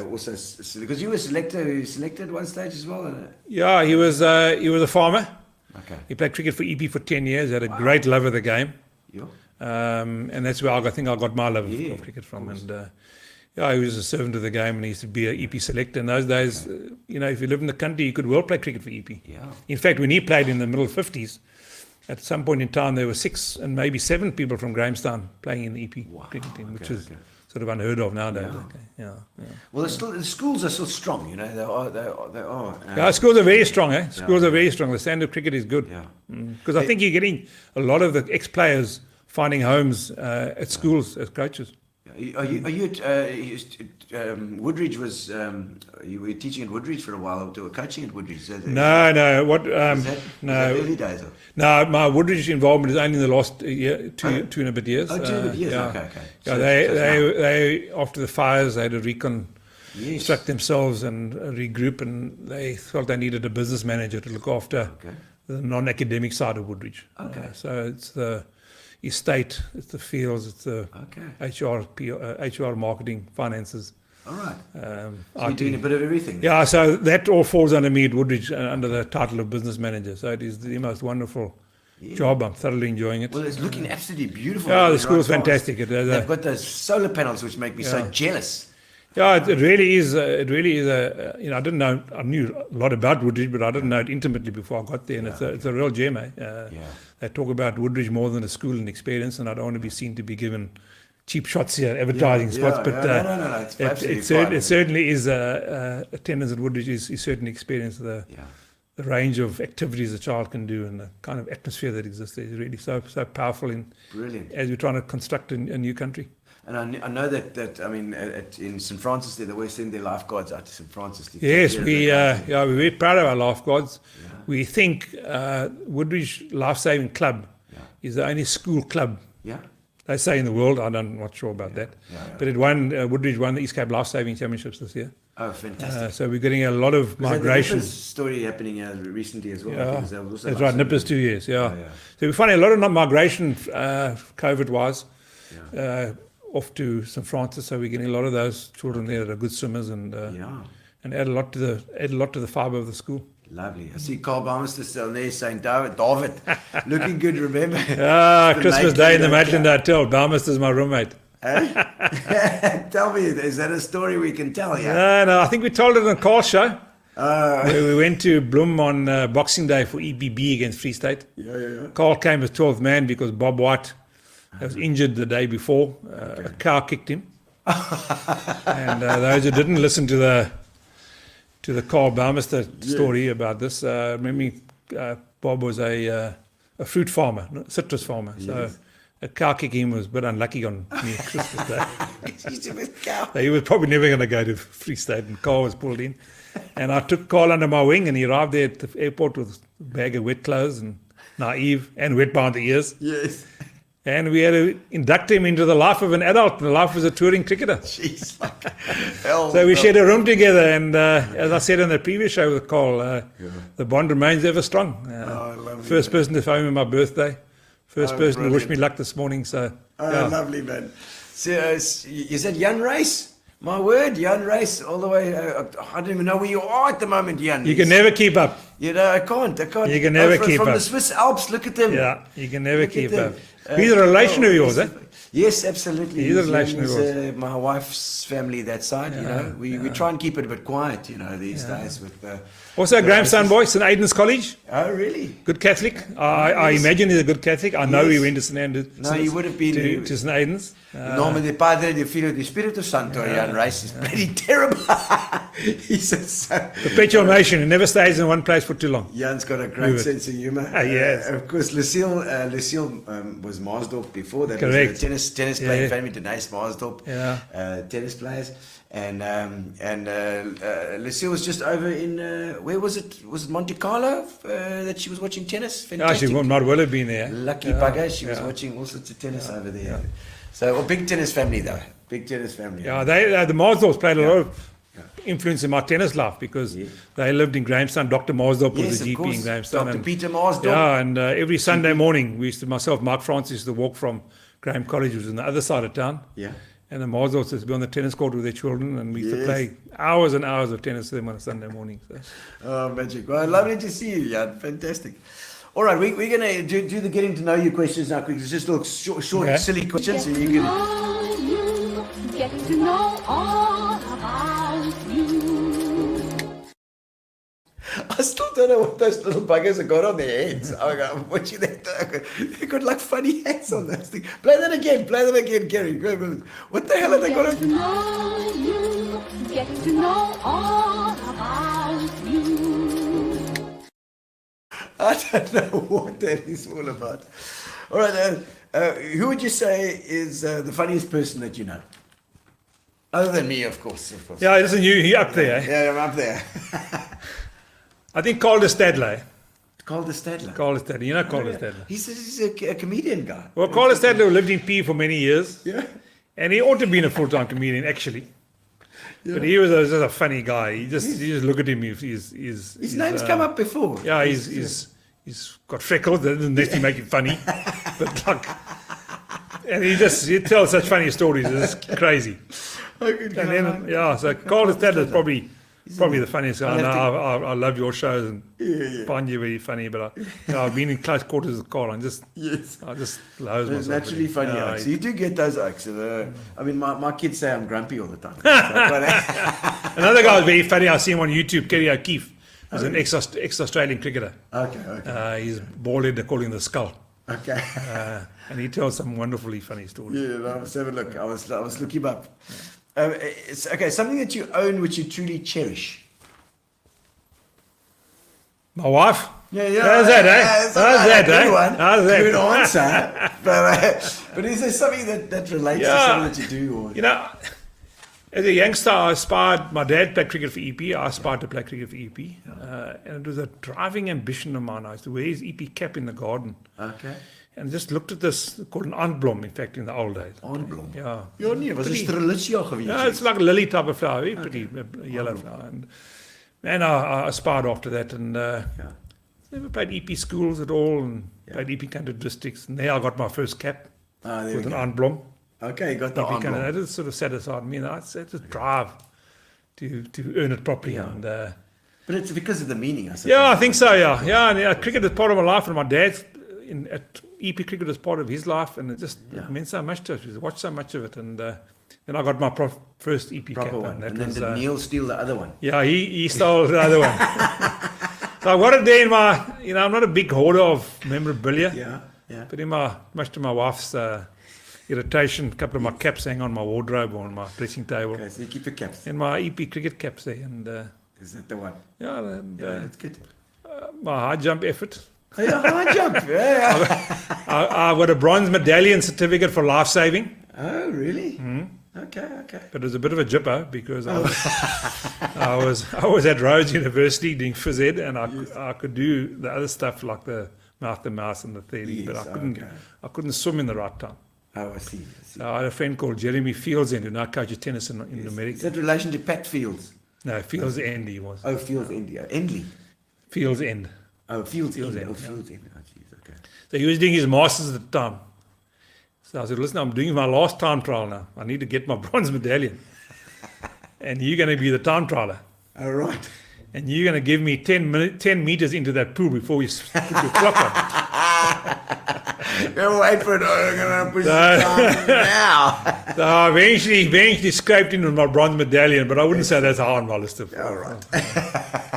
also, because you were selected at one stage as well? Yeah, he was a farmer. Okay. He played cricket for EP for 10 years, had a great love of the game. Yeah. And that's where I think I got my love Yeah, of cricket from. And he was a servant of the game, and he used to be an EP selector. In those days, if you live in the country, you could well play cricket for EP. Yeah. In fact, when he played in the middle 50s, at some point in time, there were 6 and maybe 7 people from Grahamstown playing in the EP cricket team, which is sort of unheard of nowadays. Yeah. Okay. Well, the schools are still strong, They are. Yeah, schools are very strong, eh? Schools are very strong. The standard of cricket is good. Yeah. Because I think you're getting a lot of the ex-players finding homes at schools as coaches. Are you at Woodridge? You were teaching at Woodridge for a while, or coaching at Woodridge? No. What? Is that No. early days? No, my Woodridge involvement is only in the last year, two and a bit years. Oh, 2 and a bit years. Yeah. Okay. Yeah, So- they after the fires, they had to Yes. reconstruct themselves and regroup, and they felt they needed a business manager to look after the non-academic side of Woodridge. Okay. So it's the estate, it's the fields, it's the HR, marketing, finances. All right. So IT. you're doing a bit of everything. Yeah, so that all falls under me at Woodridge under the title of business manager. So it is the most wonderful job. I'm thoroughly enjoying it. Well, it's looking absolutely beautiful. Yeah, the Right school's past. fantastic. It has They've got those solar panels which make me so jealous. Yeah, it really is. It really is a. I didn't know. I knew a lot about Woodridge, but I didn't know it intimately before I got there. And it's a real gem. Eh? They talk about Woodridge more than a school and experience, and I don't want to be seen to be given cheap shots here, advertising spots, but no, it's absolutely fine. it certainly is attendance at Woodridge is certainly experience the range of activities a child can do and the kind of atmosphere that exists there is really so powerful Brilliant. as we're trying to construct a new country. And I know that I mean, in St. Francis, they always send their lifeguards out to St. Francis. To Yes, take we're care of their very proud of our lifeguards. Yeah. We think Woodridge Life Saving Club is the only school club, Yeah. they say, in the world. I'm not sure about that. But Woodridge won the East Cape Life Saving Championships this year. Oh, fantastic. So we're getting a lot of migration. There's a story happening recently as well. I think there was also That's right, some- Nippers 2 years, yeah. So we're finding a lot of migration, COVID-wise, off to St. Francis. So we're getting a lot of those children there that are good swimmers and add a lot to the fibre of the school. Lovely. I see Carl Balmester still there saying, David, looking good, remember? Christmas Day in the Maitland Hotel. Balmester's my roommate. Tell me, is that a story we can tell? Yeah. No, I think we told it on Carl's show. Where we went to Bloem on Boxing Day for EPB against Free State. Carl came as 12th man because Bob White was injured the day before. A car kicked him. And those who didn't listen to the Carl Balmester story about this, remember Bob was a fruit farmer, citrus farmer. So a car kicking him was a bit unlucky on me Christmas Day. He was probably never going to go to Free State, and Carl was pulled in. And I took Carl under my wing, and he arrived there at the airport with a bag of wet clothes and naive and wet behind the ears. Yes. And we had to induct him into the life of an adult, the life as a touring cricketer. Jeez, like hell. So we shared a room together, and as I said on the previous show with Carl, the bond remains ever strong. First person to phone me my birthday, first person to wish me luck this morning. So, lovely, man. So, you said Jan Race? My word, Jan Race, all the way. I don't even know where you are at the moment, Jan. You can never keep up. You know, I can't. You can never keep from up. the Swiss Alps, look at them. Yeah, you can never Look at keep them. up. He's a relation of yours, eh? Yes, absolutely. He's a relation of He's, yours. my wife's family, that side, you know. We try and keep it a bit quiet, you know, these days. With Also a grandson boy, St. Aidan's College. Oh, really? Good Catholic. I imagine he's a good Catholic. I know he went to St. Aidan's. No, he would have been. To St. Aidan's. Nome del Padre, del Figlio e del Spirito Santo. Jan Race is bloody terrible. He's so... Perpetual nation. He never stays in one place for too long. Jan's got a great sense of humour. Yes. Of course, Lucille was Marsdorp before. That Correct. was a tennis playing family, Denise Marsdorp. Tennis players. And Lucille was just over in, where was it? Was it Monte Carlo that she was watching tennis? Fantastic. She might well have been there. Lucky bugger. She was watching all sorts of tennis over there. So, a big tennis family though. Big tennis family. Yeah, the Marsdorps played a lot of influence in my tennis life because they lived in Grahamstown. Dr. Marsdorp was the GP in Grahamstown. Dr. Peter Marsdorp. Yeah, and every Sunday morning, we used to, myself, Mark Francis, used to walk from Graham College, which was on the other side of town. Yeah. And the Marsdorps used to be on the tennis court with their children, and we used to play hours and hours of tennis with them on a Sunday morning. So. Oh, magic. Well, lovely to see you, Jan. Fantastic. All right, we're going to do the getting to know you questions now quickly. It's just little short silly questions. So you can... Getting to know all about you. I still don't know what those little buggers have got on their heads. I'm watching that. They've got like funny hats on those things. Play them again, Gary. What the hell have they got on? Getting to know you. Getting to know all about you. I don't know what that is all about. All right, who would you say is the funniest person that you know? Other than me, of course. Yeah, listen, you're up there. Eh? Yeah, I'm up there. I think Carl de Stadler. Carl de Stadler. Carl de Stadler. You know Carl de Stadler. He's a comedian guy. Well, Carl de Stadler lived in P for many years. Yeah. And he ought to have been a full-time comedian, actually. Yeah. But he was just a funny guy. You just look at him. His name's come up before. Yeah, he's got freckles. That doesn't necessarily make him funny. But like, and he tells such funny stories. It's crazy. And then, so Carl de Stadler is probably the funniest guy. I love your shows and find you very funny. But I've been in close quarters with Carl and I just love myself. Naturally funny acts. So you do get those acts. I mean, my kids say I'm grumpy all the time. Another guy was very funny. I see him on YouTube. Kerry O'Keefe. He's an ex-Australian cricketer. Okay. He's bald-headed. They call him the Skull. Okay. And he tells some wonderfully funny stories. Yeah, no, let's have a look. I was looking him up. It's, okay, something that you own which you truly cherish. My wife? Yeah. How's that, eh? How's that, good eh? one. How's that? Good answer. but is there something that relates to something that you do? Or? You know, as a youngster, I aspired, my dad played cricket for EP, I aspired to play cricket for EP. And it was a driving ambition of mine. I used to wear his EP cap in the garden. Okay. And just looked at this, called an aandblom, in fact, in the old days. Aandblom? Yeah. Ja, nee, was 'n strelitzia geweest. Yeah, it's like a lily type of flower, very pretty yellow flower. And I aspired after that, and never played EP schools at all, and played EP country districts. And there I got my first cap with an aandblom. Okay, you got the EP country. aandblom. That just sort of satisfied me. And I had to drive to earn it properly. Yeah. And But it's because of the meaning, I suppose. yeah, I think so. Yeah, and cricket is part of my life, and my dad's at EP cricket was part of his life, and it meant so much to us. We watched so much of it, and then I got my first EP Proper cap. one. And that And then was, did Neil steal the other one? yeah, he stole the other one. So I got it there in my, I'm not a big hoarder of memorabilia. Yeah. But much to my wife's irritation, a couple of my caps hang on my wardrobe or on my dressing table. Okay, so you keep your caps. And my EP cricket caps there. And Is that the one? yeah, and, Yeah, that's good. my high jump effort. Oh, yeah, high jump. Yeah. I got a bronze medallion certificate for life saving. Oh, really? Okay. But it was a bit of a jipper because I was at Rhodes University doing phys ed, and I could do the other stuff like the mouth to mouse and the theory, but Yes, I couldn't swim in the right time. Oh, I see. So I had a friend called Jeremy Fieldsend who now coaches tennis in Is America. that relation to Pat Fields? No, Fields End he was. Oh, Fields India. Endley. Fields End. Oh, Fields Fields End. End, Oh, Fields End. Oh, jeez, okay. So he was doing his masters at the time. So I said, listen, I'm doing my last time trial now. I need to get my bronze medallion. And you're going to be the time trialer. All right. And you're going to give me 10 meters into that pool before you put your clock on. Go wait for it. I'm going to push the time now. So I eventually scraped in with my bronze medallion, but I wouldn't say that's high on my list of. All right.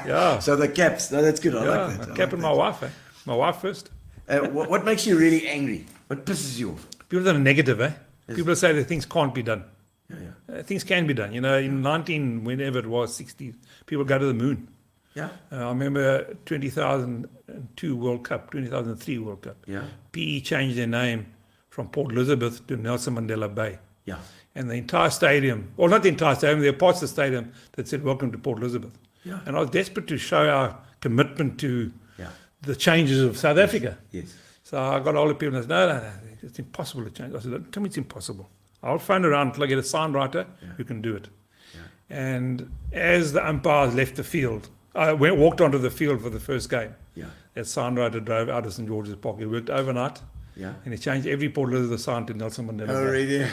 Yeah. So the caps. No, that's good. I Yeah, like that. I kept with my wife. My wife first. What makes you really angry? What pisses you off? People that are negative, eh? People say that things can't be done. Yeah. Things can be done. In whenever it was, 60, people go to the moon. Yeah. I remember 2002 World Cup, 2003 World Cup. Yeah. PE changed their name from Port Elizabeth to Nelson Mandela Bay. Yeah. And the entire stadium, well, not the entire stadium, there were parts of the stadium that said, welcome to Port Elizabeth. Yeah. And I was desperate to show our commitment to Yeah. the changes of South Africa. Yes. So I got all the people and said, no, it's impossible to change. I said, tell me it's impossible. I'll phone around until I get a sign writer who can do it. Yeah. And as the umpires left the field, I walked onto the field for the first game. Yeah. That sign writer drove out of St. George's Park. He worked overnight. Yeah. And he changed every Port Elizabeth sign to Nelson Mandela. Oh, really?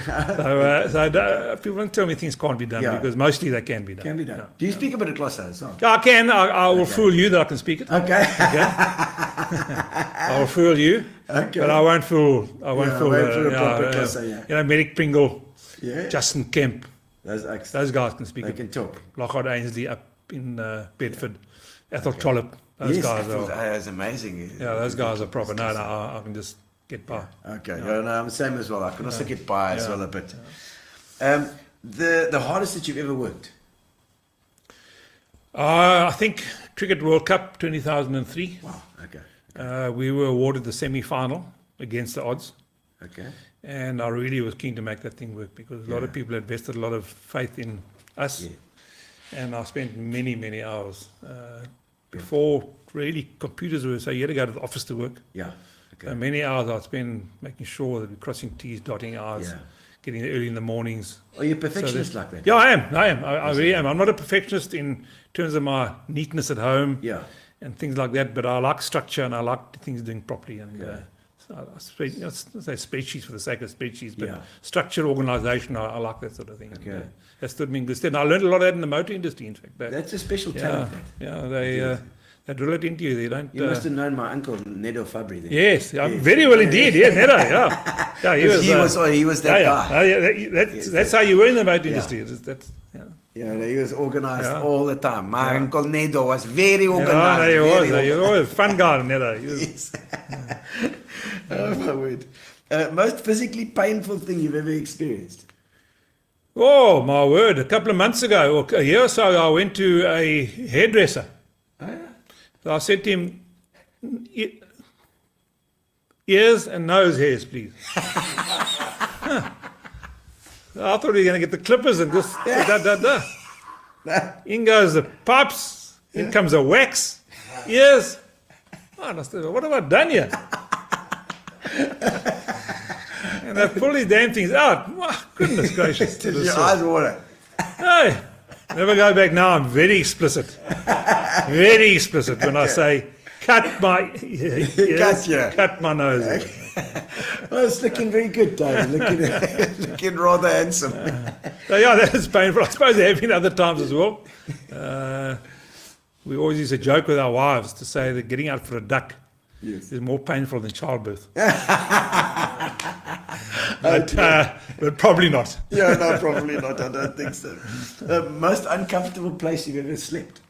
So people don't tell me things can't be done because mostly they can be done. Can be done. Yeah. Do you speak a bit of Xhosa as well? Yeah, I can. I will fool you that I can speak it. Okay. I will fool you. Okay. But I won't fool. I won't fool. a proper Xhosa, yeah. Merrick Pringle, Yeah. Justin Kemp. Those Guys can speak they it. can talk. Lockhart Ainsley up in Bedford. Ethel Trollope. Those guys are. That's amazing. Yeah, those guys are proper. No, I can just get by. Okay. Yeah, no, I'm the same as well. I can also get by as well a bit. The hardest that you've ever worked? I think Cricket World Cup 2003. Wow. Okay. We were awarded the semi-final against the odds. Okay. And I really was keen to make that thing work because a lot of people invested a lot of faith in us. Yeah. And I spent many, many hours before really computers were, so you had to go to the office to work. Yeah. Okay. So many hours I spent making sure that we're crossing T's, dotting I's, Yeah. getting there early in the mornings. Are you a perfectionist like that? Yeah, I am. I really am. I'm not a perfectionist in terms of my neatness at home Yeah. and things like that, but I like structure and I like things doing properly. And Okay. so I say spreadsheets for the sake of spreadsheets, but Yeah. structure, organisation, I like that sort of thing. Okay. And, that stood me in good stead. And I learned a lot of that in the motor industry, in fact. That's a special yeah, talent. they drill it into you. They don't. You must have known my uncle Nedo Fabri then. Yes, very well indeed. Yeah, Nedo. Yeah, He was that guy. That's how you were in the motor industry. Yeah, he was organized Yeah. all the time. My Uncle Nedo was very Yeah, organized. he was. very He was always a fun guy, Nedo. He was- Yes. Oh, my word. Most physically painful thing you've ever experienced? Oh, my word. A couple of months ago, or a year or so, I went to a hairdresser. Oh, yeah. So I said to him, ears and nose hairs, please. I thought we were going to get the clippers and just in goes the pipes, in comes the wax, ears. Oh, and I said, what have I done here? And I pulled these damn things out. My goodness gracious. Did your eyes water? No, never go back now. I'm very explicit. Very explicit when I say, cut my ears, cut my nose. Well, it's looking very good, Dave. Looking rather handsome. So yeah, that is painful. I suppose there have been other times as well. We always used to joke with our wives to say that getting out for a duck is more painful than childbirth. But probably not. Yeah, no, probably not. I don't think so. The most uncomfortable place you've ever slept?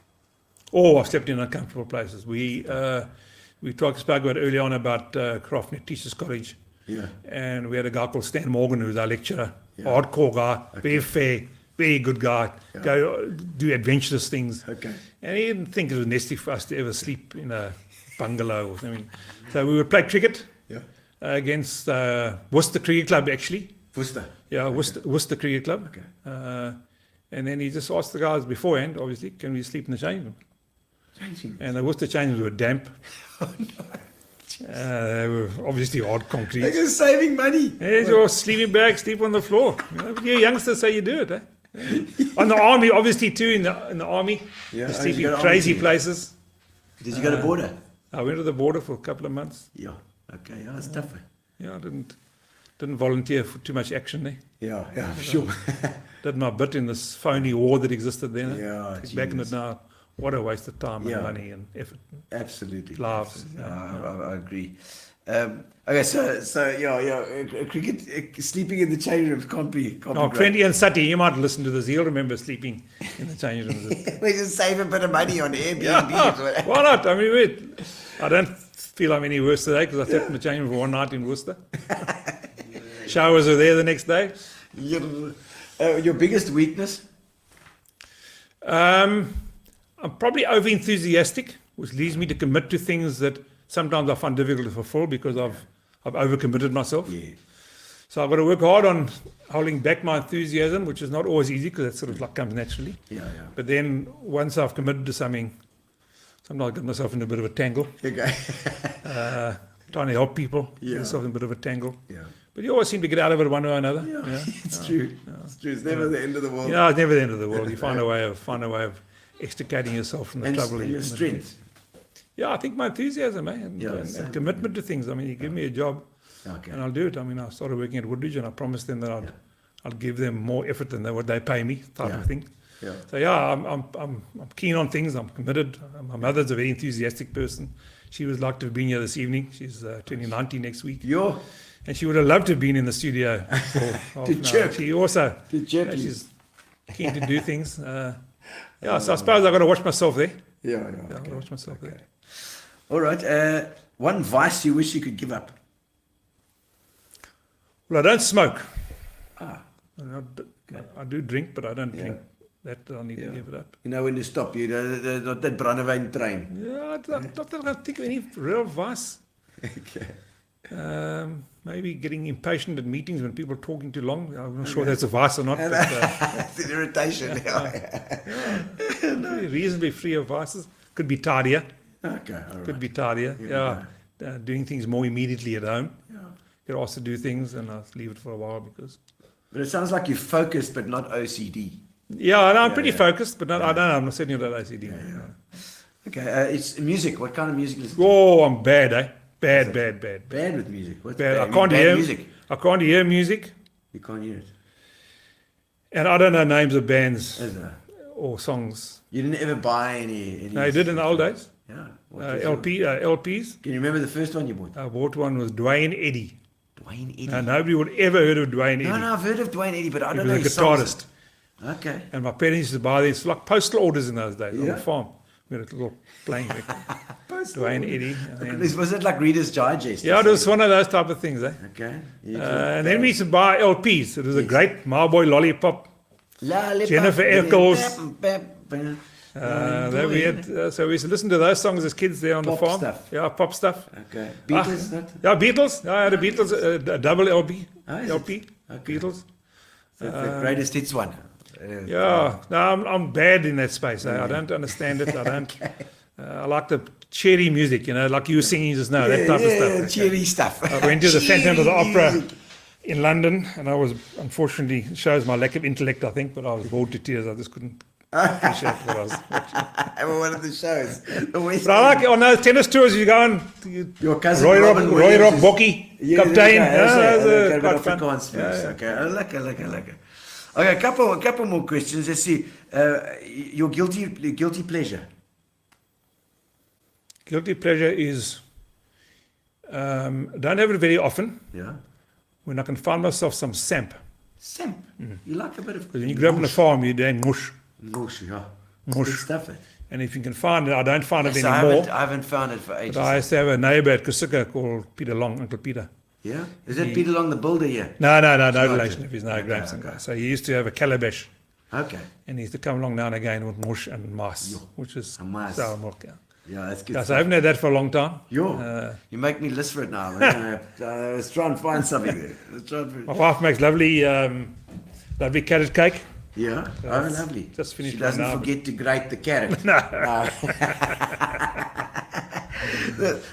Oh, I've slept in uncomfortable places. We spoke about earlier on about Croft near Teachers College. Yeah. And we had a guy called Stan Morgan, who was our lecturer, hardcore guy, very fair, very good guy, go do adventurous things. Okay. And he didn't think it was necessary for us to ever sleep in a bungalow or something. So we would play cricket against Worcester Cricket Club, actually. Worcester? Yeah, Worcester Cricket Club. Okay. And then he just asked the guys beforehand, obviously, can we sleep in the changing room? And the Worcester change rooms were damp. They were obviously hard concrete. They're just saving money. There's your sleeping bag, sleep on the floor. You youngsters say you do it, eh? On the army, obviously too. In the army, Yeah, you oh, sleep you in got crazy army. places. Did you go to border? I went to the border for a couple of months. Yeah. Okay. Yeah, it's tough. Yeah, I didn't volunteer for too much action there. Yeah, sure. Did my bit in this phony war that existed then. Yeah, Think back in it Jesus. now. What a waste of time Yeah. and money and effort. Absolutely. Lives. I agree. Okay, so cricket, sleeping in the change rooms can't be Oh, great. 20 and Sati, you might listen to this. He'll remember sleeping in the changing rooms. We just save a bit of money on Airbnb. Yeah, why not? I mean, I don't feel I'm any worse today because I slept in the changing room for one night in Worcester. Showers are there the next day. Your biggest weakness? I'm probably over enthusiastic, which leads me to commit to things that sometimes I find difficult to fulfill because I've overcommitted myself. Yeah. So I've got to work hard on holding back my enthusiasm, which is not always easy because that sort of like comes naturally. Yeah. But then once I've committed to something, sometimes I get myself in a bit of a tangle. Okay. Trying to help people, Yeah. get yourself in a bit of a tangle. Yeah. But you always seem to get out of it one way or another. It's true. It's true. It's never the end of the world. Yeah, it's never the end of the world. You find a way of extricating yourself from the And trouble. your strength. Yeah, I think my enthusiasm, and same. commitment to things. I mean, you give me a job, Okay. and I'll do it. I mean, I started working at Woodridge, and I promised them that I'll give them more effort than what they pay me, type of thing. Yeah. So yeah, I'm keen on things. I'm committed. My mother's a very enthusiastic person. She would like to have been here this evening. She's turning 90 next week. And she would have loved to have been in the studio for half an hour. chirp. She also, To chirp you. she's keen to do things. So I suppose I've got to watch myself there. Yeah. I've got to watch myself there. All right. One vice you wish you could give up? Well, I don't smoke. I do drink, but I don't drink. That I need to give it up. You know when to stop. You know, not that brandewijn train. Yeah, I don't think of any real vice. Okay. Maybe getting impatient at meetings when people are talking too long. I'm not sure that's a vice or not. But, It's an irritation. reasonably free of vices. Could be tardier. Okay. All right. Could be tardier. Yeah. Doing things more immediately at home. Get asked to do things and I'll leave it for a while because. But it sounds like you're focused, but not OCD. Yeah, no, I'm pretty focused, but not, I don't know. I'm not certainly not OCD. Okay. It's music. What kind of music listen to? Oh, I'm bad, eh? Bad. Bad with music. What's Bad. bad? I can't Bad hear music. I can't hear music, You can't hear it. and I don't know names of bands Is it? or songs. You didn't ever buy any. No, I did in the old days. Yeah. What was your- LPs. Can you remember the first one you bought? I bought one with Dwayne Eddy. Dwayne Eddy. Now, nobody would ever heard of Dwayne Eddy. No, I've heard of Dwayne Eddy, but I He don't was know a his songs. guitarist. Okay. And my parents used to buy these like postal orders in those days on Yeah. the farm. We had a little playing record. Dwayne Eddy. And then, Was it like Reader's Digest? yeah, it was one of those type of things, eh? Okay. And then we used to buy LPs. It was a great Marboy Lollipop. Jennifer Eccles. That we had, so we used to listen to those songs as kids there on Pop the farm. stuff. Yeah, pop stuff. Okay. Beatles, that? Yeah, Beatles. Yeah, I had a Beatles, a double LP. Oh, is it? LP. Okay. Beatles. The greatest hits one. Yeah, no, I'm bad in that space. I don't understand it. I don't. I like the cheery music, like you were singing just now, that type of stuff. Cheery stuff. I went to the Phantom of the Cheery Opera music. in London, and I was, unfortunately, it shows my lack of intellect, I think, but I was bored to tears. I just couldn't appreciate what I was watching. Ever one of the shows. The West But I like on those tennis tours, you go on. Your cousin Roy Robin Rock Williams is- Bocky, Captain. Okay, Quite fun. Okay, I like it. Okay, a couple more questions. Let's see. Your guilty pleasure. Guilty pleasure is, don't have it very often, Yeah. when I can find myself some samp. Samp. You like a bit of. When you grow up on a farm, you're doing mush. Mush, yeah. Mush. Good stuff. And if you can find it, I don't find it So I anymore. haven't found it for ages. But I used to have a neighbour at Kusika called Peter Long, Uncle Peter. Yeah. Is that Peter Long the builder here? No not relation. you. He's no Okay, grandson. okay. So he used to have a calabash, Okay. and he used to come along now and again with mush and mice, which is And mice. sour milk. Yeah. Yeah, that's good. Yeah, so I haven't had that for a long time. You make me list for it now. Let's try and find something there. Let's try and My wife makes lovely carrot cake. Yeah, oh, lovely. just finished She doesn't one now, forget to grate the carrot. No.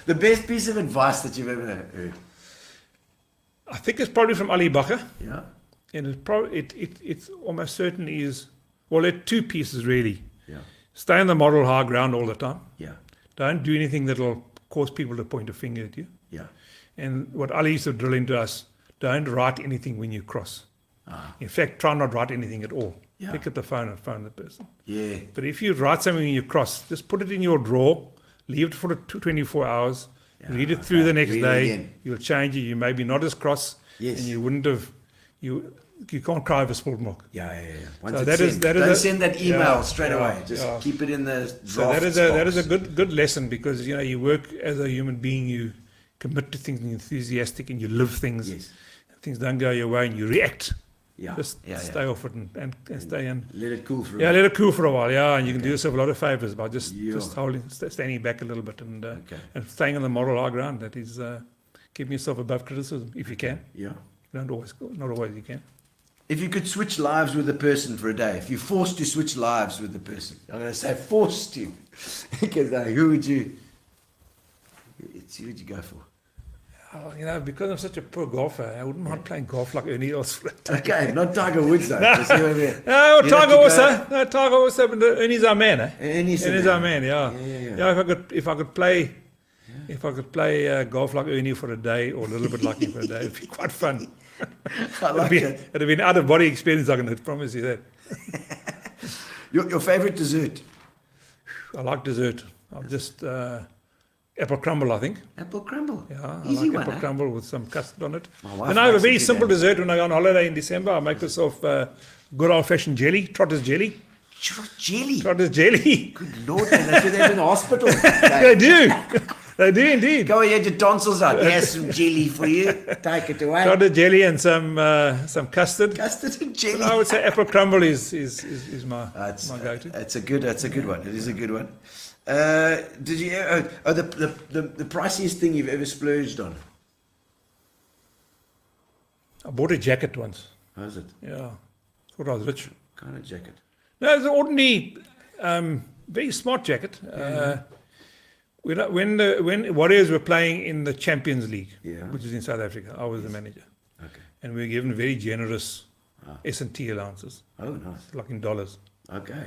The best piece of advice that you've ever heard. I think it's probably from Ali Bacher, Yeah. and it's almost certainly is. Well, there are two pieces really. Yeah. Stay on the moral high ground all the time. Yeah. Don't do anything that'll cause people to point a finger at you. Yeah. And what Ali used to drill into us: don't write anything when you cross. In fact, try not write anything at all. Yeah. Pick up the phone and phone the person. Yeah. But if you write something when you cross, just put it in your drawer, leave it for 24 hours, read it through the next Read it day. again. You'll change it. You may be not as cross, Yes. and you wouldn't have. You can't cry over spilled milk. Yeah. Once So it's that is- sent, that is don't a- send that email yeah, straight yeah, away. Just yeah. keep it in the So draft that is a box. good lesson, because you work as a human being. You commit to things, and you're enthusiastic, and you live things. Yes. Things don't go your way, and you react. Yeah. Just yeah. stay off it and stay in. Let it cool for a Yeah, while. let it cool for a while. Yeah, and you can do yourself a lot of favors by just Yeah. standing back a little bit and Okay. and staying on the moral high ground. That is keeping yourself above criticism if you can. Yeah. Not always you can. If you could switch lives with a person for a day, if you're forced to switch lives with a person, I'm going to say forced to, because who would you go for? Oh, because I'm such a poor golfer, I wouldn't mind playing golf like any else. Okay, not Tiger Woods though. You see what I mean? No, You'd Tiger have to also. Tiger also, but Ernie's our man, eh? Ernie's Ernie's our our man, yeah. Yeah. If I could play golf like Ernie for a day, or a little bit like him for a day, it'd be quite fun. I like it. It'd be an out of body experience. I can promise you that. Your favorite dessert? I like dessert. I'm just apple crumble, I think. Apple crumble. Yeah, I Easy like one, apple eh? crumble with some custard on it. My wife Then I have a likes very to do simple that. dessert when I go on holiday in December. I make myself good old-fashioned jelly, trotter's jelly. Jelly. Trotter's jelly. Good Lord, man, that's what they have in the hospital. They do. They do indeed. Go ahead, your tonsils out. Here's some jelly for you. Take it away. Trotter's jelly and some custard. Custard and jelly. I would say apple crumble is my go-to. That's a good one. It is a good one. Did you? The priciest thing you've ever splurged on? I bought a jacket once. How is it? Yeah, thought I was rich. Kind of jacket. No, it's an ordinary, very smart jacket. When Warriors were playing in the Champions League, Yeah. which is in South Africa, I was the manager, Okay. and we were given very generous S&T allowances, Oh, nice. like in dollars. Okay.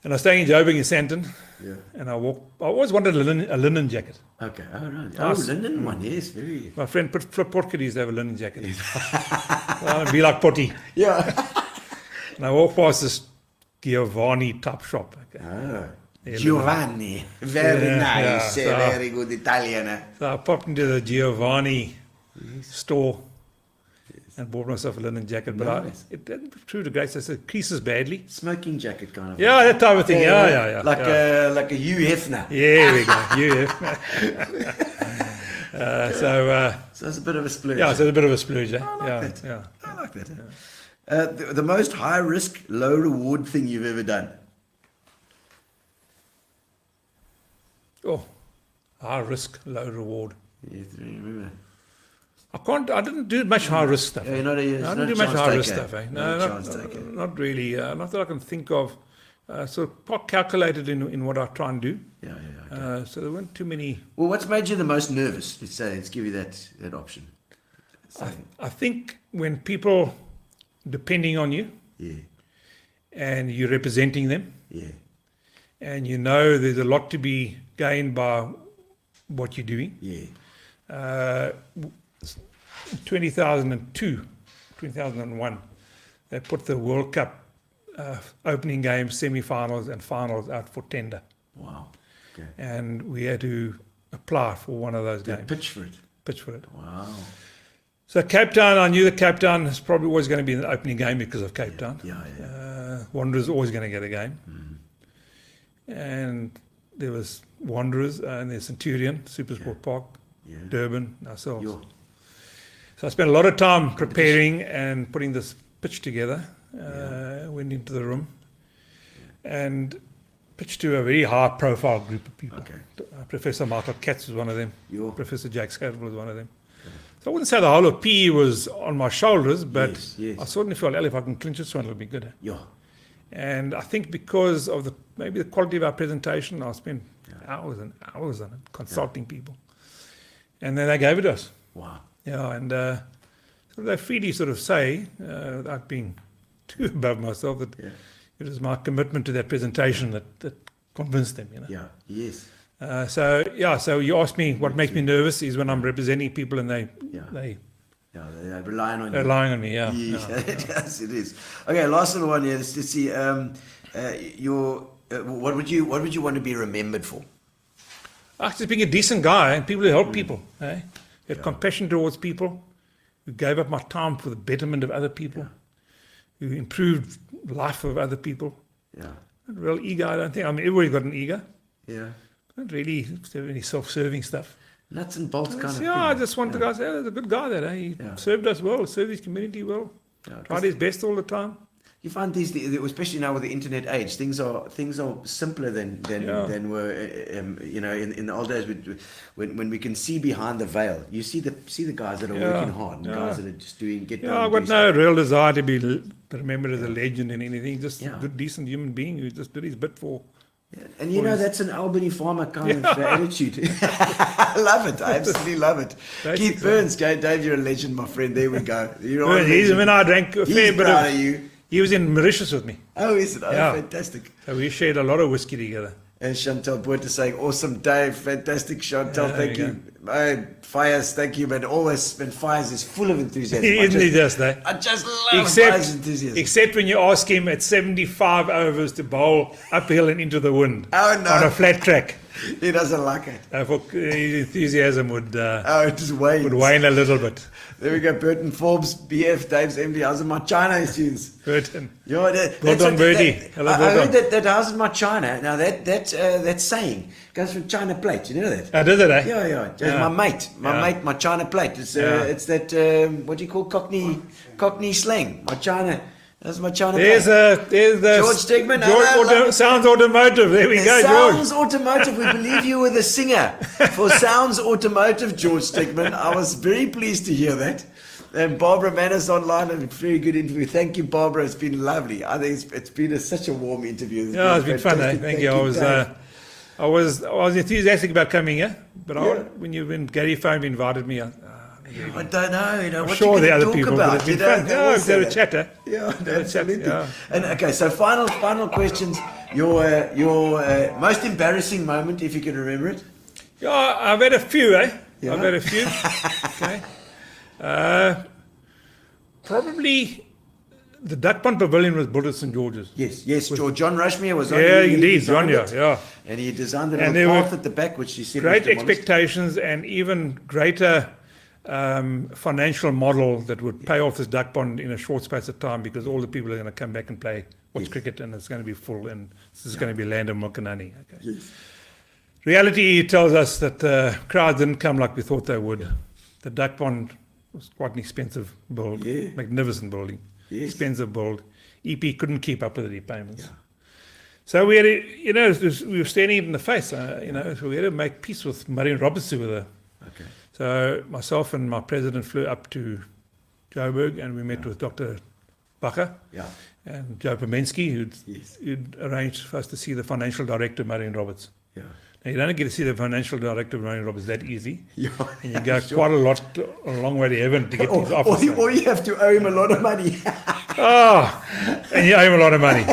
And I was staying in Joburg in Sandton, Yeah. and I always wanted a linen jacket. Okay. Oh, right. Nice. Oh, linen one. Yes, very. My friend Portkid used to have a linen jacket. I'd be like Potty. Yeah. And I walked past this Giovanni top shop. Okay. Oh. Yeah, Giovanni. Very Yeah, nice. yeah. Very good Italian. So I popped into the Giovanni store, and bought myself a linen jacket. But Nice. it didn't prove to grace. I said, creases badly. Smoking jacket kind of. Yeah, that type of thing. Yeah. Like a Hugh Hefner. Yeah, we go. You. So it's a bit of a splurge. Yeah, so it's a bit of a splurge. Eh? I like that. Yeah. I like that. The most high risk, low reward thing you've ever done. Oh, high risk, low reward. Yes, I remember. I didn't do much high risk stuff. Yeah, you're not a, I didn't do much high risk stuff. No, No, chance taker. not really. Not that I can think of. So quite calculated in what I try and do. Yeah. So there weren't too many. Well, what's made you the most nervous? Let's give you that option. I think when people depending on you Yeah, and you're representing them yeah, and you know there's a lot to be gained by what you're doing. yeah. 2001, they put the World Cup opening games, semi-finals and finals out for tender. Wow. Okay. And we had to apply for one of those Yeah, games. pitch for it. it. Wow. So Cape Town, I knew that Cape Town is probably always going to be the opening game because of Cape Town. Yeah. Wanderers always going to get a game. Mm-hmm. And there was Wanderers and there's Centurion, Supersport Park, Yeah. Durban, ourselves. Yo. So I spent a lot of time preparing and putting this pitch together. Went into the room and pitched to a very high-profile group of people. Okay. Professor Michael Katz was one of them. Yo. Professor Jack Scadwell was one of them. So I wouldn't say the whole of PE was on my shoulders, but Yes. I certainly felt, if I can clinch this one, it'll be good. Yo. And I think because of maybe the quality of our presentation, I spent hours and hours on it, consulting people. And then they gave it to us. Wow. Yeah, and so they freely sort of say, without being too above myself, that it was my commitment to that presentation that convinced them, Yeah. Yes. So you asked me what makes me nervous is when I'm representing people and they're Yeah, they're relying on you. relying on me, yeah. Yes, it is. Okay, last little one here. Let's see. What would you want to be remembered for? Just being a decent guy and people who help people. Eh? Who had compassion towards people, who gave up my time for the betterment of other people, who improved life of other people. Yeah. Not real ego, I don't think. I mean, everybody's got an ego. Yeah. Not really any self-serving stuff. Nuts and bolts kind of thing. I just want the guy to say, there's a good guy there. Eh? He served us well, served his community well, tried his best all the time. You find these, especially now with the internet age, things are simpler than were, in the old days when we can see behind the veil. You see the guys that are working hard, and guys that are just get done. I've got no real desire to be remembered as a legend in anything. Just a good, decent human being who just did his bit for. Yeah. And that's an Albany farmer kind of attitude. I love it. I absolutely love it. Keith Burns, Dave, you're a legend, my friend. There we go. When I drank a fair bit of you. He was in Mauritius with me. Oh, is it? Oh, fantastic. So we shared a lot of whiskey together. And Chantal Boert is saying, awesome, Dave. Fantastic, Chantal. Thank you. Fires, thank you. But always, when Fires is full of enthusiasm. Isn't he just, eh? I just love Fires' enthusiasm. Except when you ask him at 75 overs to bowl uphill and into the wind. Oh, no. On a flat track. He doesn't like it. His enthusiasm would just wane. Would wane a little bit. There we go. Burton Forbes, BF, Dave's MD. How's it my China students? Burton. Well done, Birdie. Hello, I heard that how's it my China. Now that saying comes from China plate. You know that? Did it, eh? Yeah. My mate, my China plate. It's that what do you call Cockney slang? My China. That's my China there's plate. There's the George Stegman. Sounds Automotive. There we go, George. Sounds Automotive. We believe you were the singer for Sounds Automotive, George Stegman. I was very pleased to hear that. And Barbara Manners online, a very good interview. Thank you, Barbara. It's been lovely. I think it's been such a warm interview. It's been fun. Eh? Thank you. I was enthusiastic about coming here, but when Gary phoned me, invited me. I don't know. I'm sure the other people, but it's been fun. We've had a chatter. Yeah, absolutely. And okay, so final questions. Your most embarrassing moment, if you can remember it. Yeah, I've had a few, eh? Yeah. I've had a few. Okay. Probably the Duck Pond Pavilion was built at St. George's. Yes. John Rushmere was on. Yeah, indeed, John. Yeah. And he designed a little path at the back, which he said great was demolished. expectations and even greater financial model that would pay off this duck pond in a short space of time, because all the people are going to come back and watch cricket, and it's going to be full, and this is going to be land of milk and honey. Okay. Yes. Reality tells us that the crowd didn't come like we thought they would. The duck pond was quite an expensive build, magnificent building, expensive build. EP couldn't keep up with the repayments. So we had to, we were standing in the face, so we had to make peace with Murray and Roberts who were there. Okay. So myself and my president flew up to Joburg, and we met with Dr. Bacher and Joe Pomensky, who'd arranged for us to see the financial director, Murray and Roberts. Yeah. Now, you don't get to see the financial director of Murray and Roberts that easy. Yeah. And you go quite a long way to heaven to get to his office. Or you have to owe him a lot of money. And you owe him a lot of money.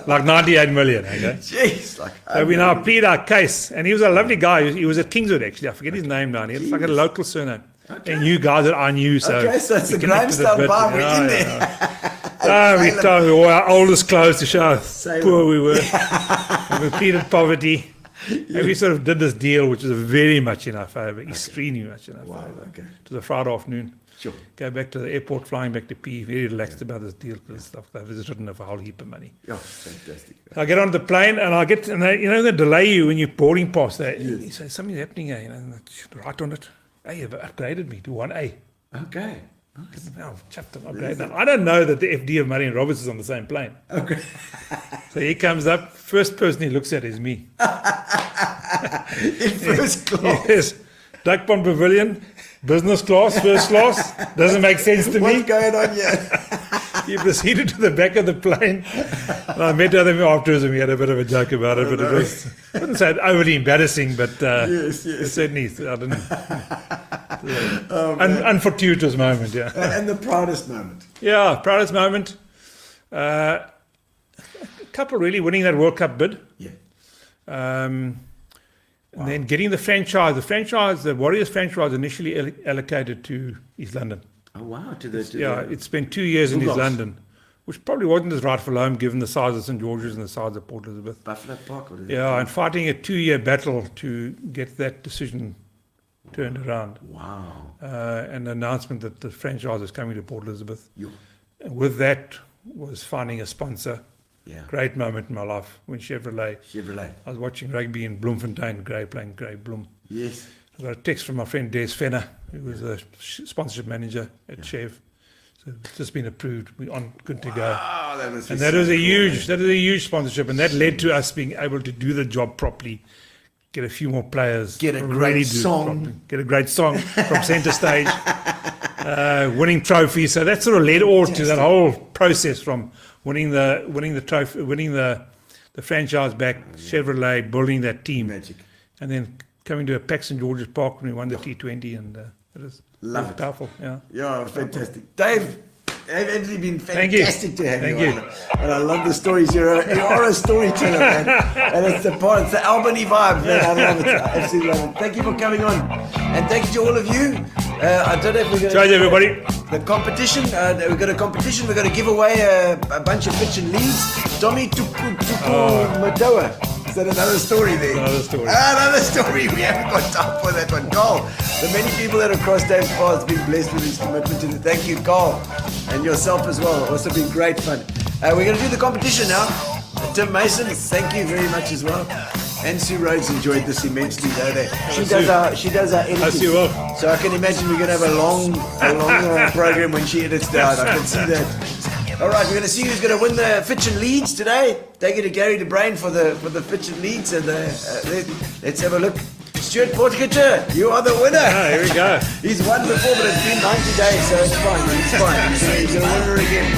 Like 98 million, okay? Jeez. So we now plead our case. And he was a lovely guy. He was at Kingswood, actually. I forget his name now. He had like a local surname. Okay. And knew guys that I knew. So it's a Grindstone bar. We're in there. We told all our oldest clothes to show how poor we were. And we pleaded poverty. And we sort of did this deal, which was very much in our favour, extremely much in our favour. Okay. It was a Friday afternoon. Sure. Go back to the airport, flying back to P, very relaxed about this deal, because stuff they've just written for a whole heap of money. Yeah, fantastic. I get on the plane, and they delay you when you're boarding past that. You say, something's happening here, and I should write on it. Hey, you've upgraded me to 1A. Okay. Nice. Now, upgrade. Now, I don't know that the FD of Murray and Roberts is on the same plane. Okay. So he comes up, first person he looks at is me. In first class. Yes. Duck Pond Pavilion, business class, first class. Doesn't make sense to me. What's going on here? He proceeded to the back of the plane. And I met with him afterwards, and we had a bit of a joke about it. But it was, I wouldn't say overly embarrassing, but certainly I didn't. Unfortuitous moment, yeah. And the proudest moment. Yeah, proudest moment. A couple really winning that World Cup bid. Yeah. And then getting the franchise. The Warriors franchise initially allocated to East London. Oh, wow. It spent 2 years in East London, which probably wasn't his rightful home given the size of St. George's and the size of Port Elizabeth. Buffalo Park. And fighting a 2-year battle to get that decision turned around. Wow. And the announcement that the franchise is coming to Port Elizabeth. And with that was finding a sponsor. Yeah. Great moment in my life when Chevrolet. I was watching rugby in Bloemfontein, playing Grey Bloem. Yes. I got a text from my friend Des Fenner, who was a sponsorship manager at Chev. So it's just been approved. We're on, good to go. That was a huge sponsorship, and that led to us being able to do the job properly. Get a few more players. Get a great song from centre stage. Winning trophies. So that sort of led all to that whole process, from winning the trophy, winning the franchise back, Chevrolet, building that team, and then coming to a Pax St. George's Park when we won the T20, and it was powerful. Yeah, fantastic. Dave Emslie, been fantastic to have you. Thank you. And I love the stories. You are a storyteller, man. And it's the Albany vibe, man. I love it. I absolutely love it. Thank you for coming on. And thank you to all of you. I don't know if we're going to... Charge everybody. The competition. We've got a competition. We're going to give away a bunch of pitch and leads. Tommy Tupu Madoa. Is that another story there? Another story. We haven't got time for that one. Carl, the many people that have crossed Dave's path been blessed with his commitment to the... Thank you, Carl. And yourself as well. Also been great fun. We're going to do the competition now. Tim Mason, thank you very much as well. And Sue Rhodes enjoyed this immensely, don't they? She does our editing. So I can imagine we're going to have a long program when she edits down. I can see that. All right, we're going to see who's going to win the Fitch and Leads today. Take it to Gary the Brain for the Fitch and Leads, and let's have a look. Stuart Portkitter, you are the winner. Here we go. He's won before, but it's been 90 days, so it's fine. He's fine. He's going to win her again.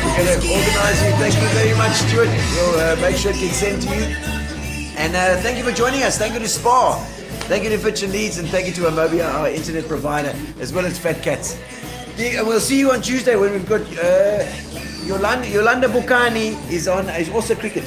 We're going to organise you. Thank you very much, Stuart. We'll make sure it gets sent to you. And thank you for joining us. Thank you to Spa. Thank you to Fitch and Leads, and thank you to Amobia, our internet provider, as well as Fat Cats. We'll see you on Tuesday when we've got Yolanda Bukani is also cricket.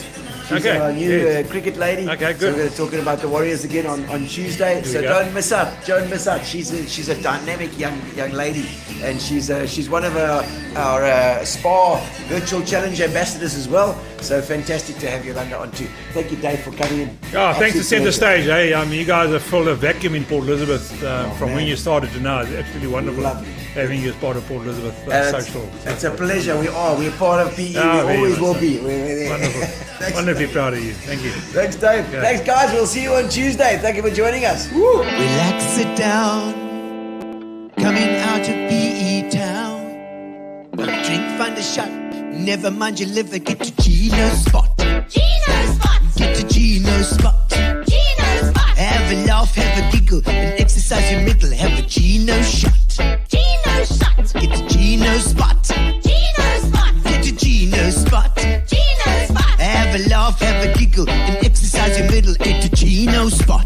She's our new cricket lady. Okay, good. So we're talking about the Warriors again on Tuesday. So don't miss out. Don't miss out. She's a dynamic young lady, and she's one of our Spa Virtual Challenge ambassadors as well. So fantastic to have Yolanda on too. Thank you, Dave, for coming in. Oh, thanks to Absolute Centre pleasure. Stage. Hey, you guys have filled a vacuum in Port Elizabeth from when man. you started to now. It's absolutely wonderful Lovely. having you as part of Port Elizabeth social. It's a pleasure. We're part of PE. Oh, we very always much will so. be. We're there. Wonderful. Wonderfully proud of you. Thank you. Thanks, Dave. Thanks, guys. We'll see you on Tuesday. Thank you for joining us. Woo. Relax, sit down. Coming out of PE town. Have a drink, find a shot. Never mind your liver, get to Gino Spot. Gino Spot! Get to Gino Spot. Gino Spot! Have a laugh, have a giggle, and exercise your middle. Have a Gino shot. Gino Shot! Get to Gino Spot. Gino Spot! Get to Gino Spot. Gino Spot! Have a laugh, have a giggle, and exercise your middle. Get to Gino Spot.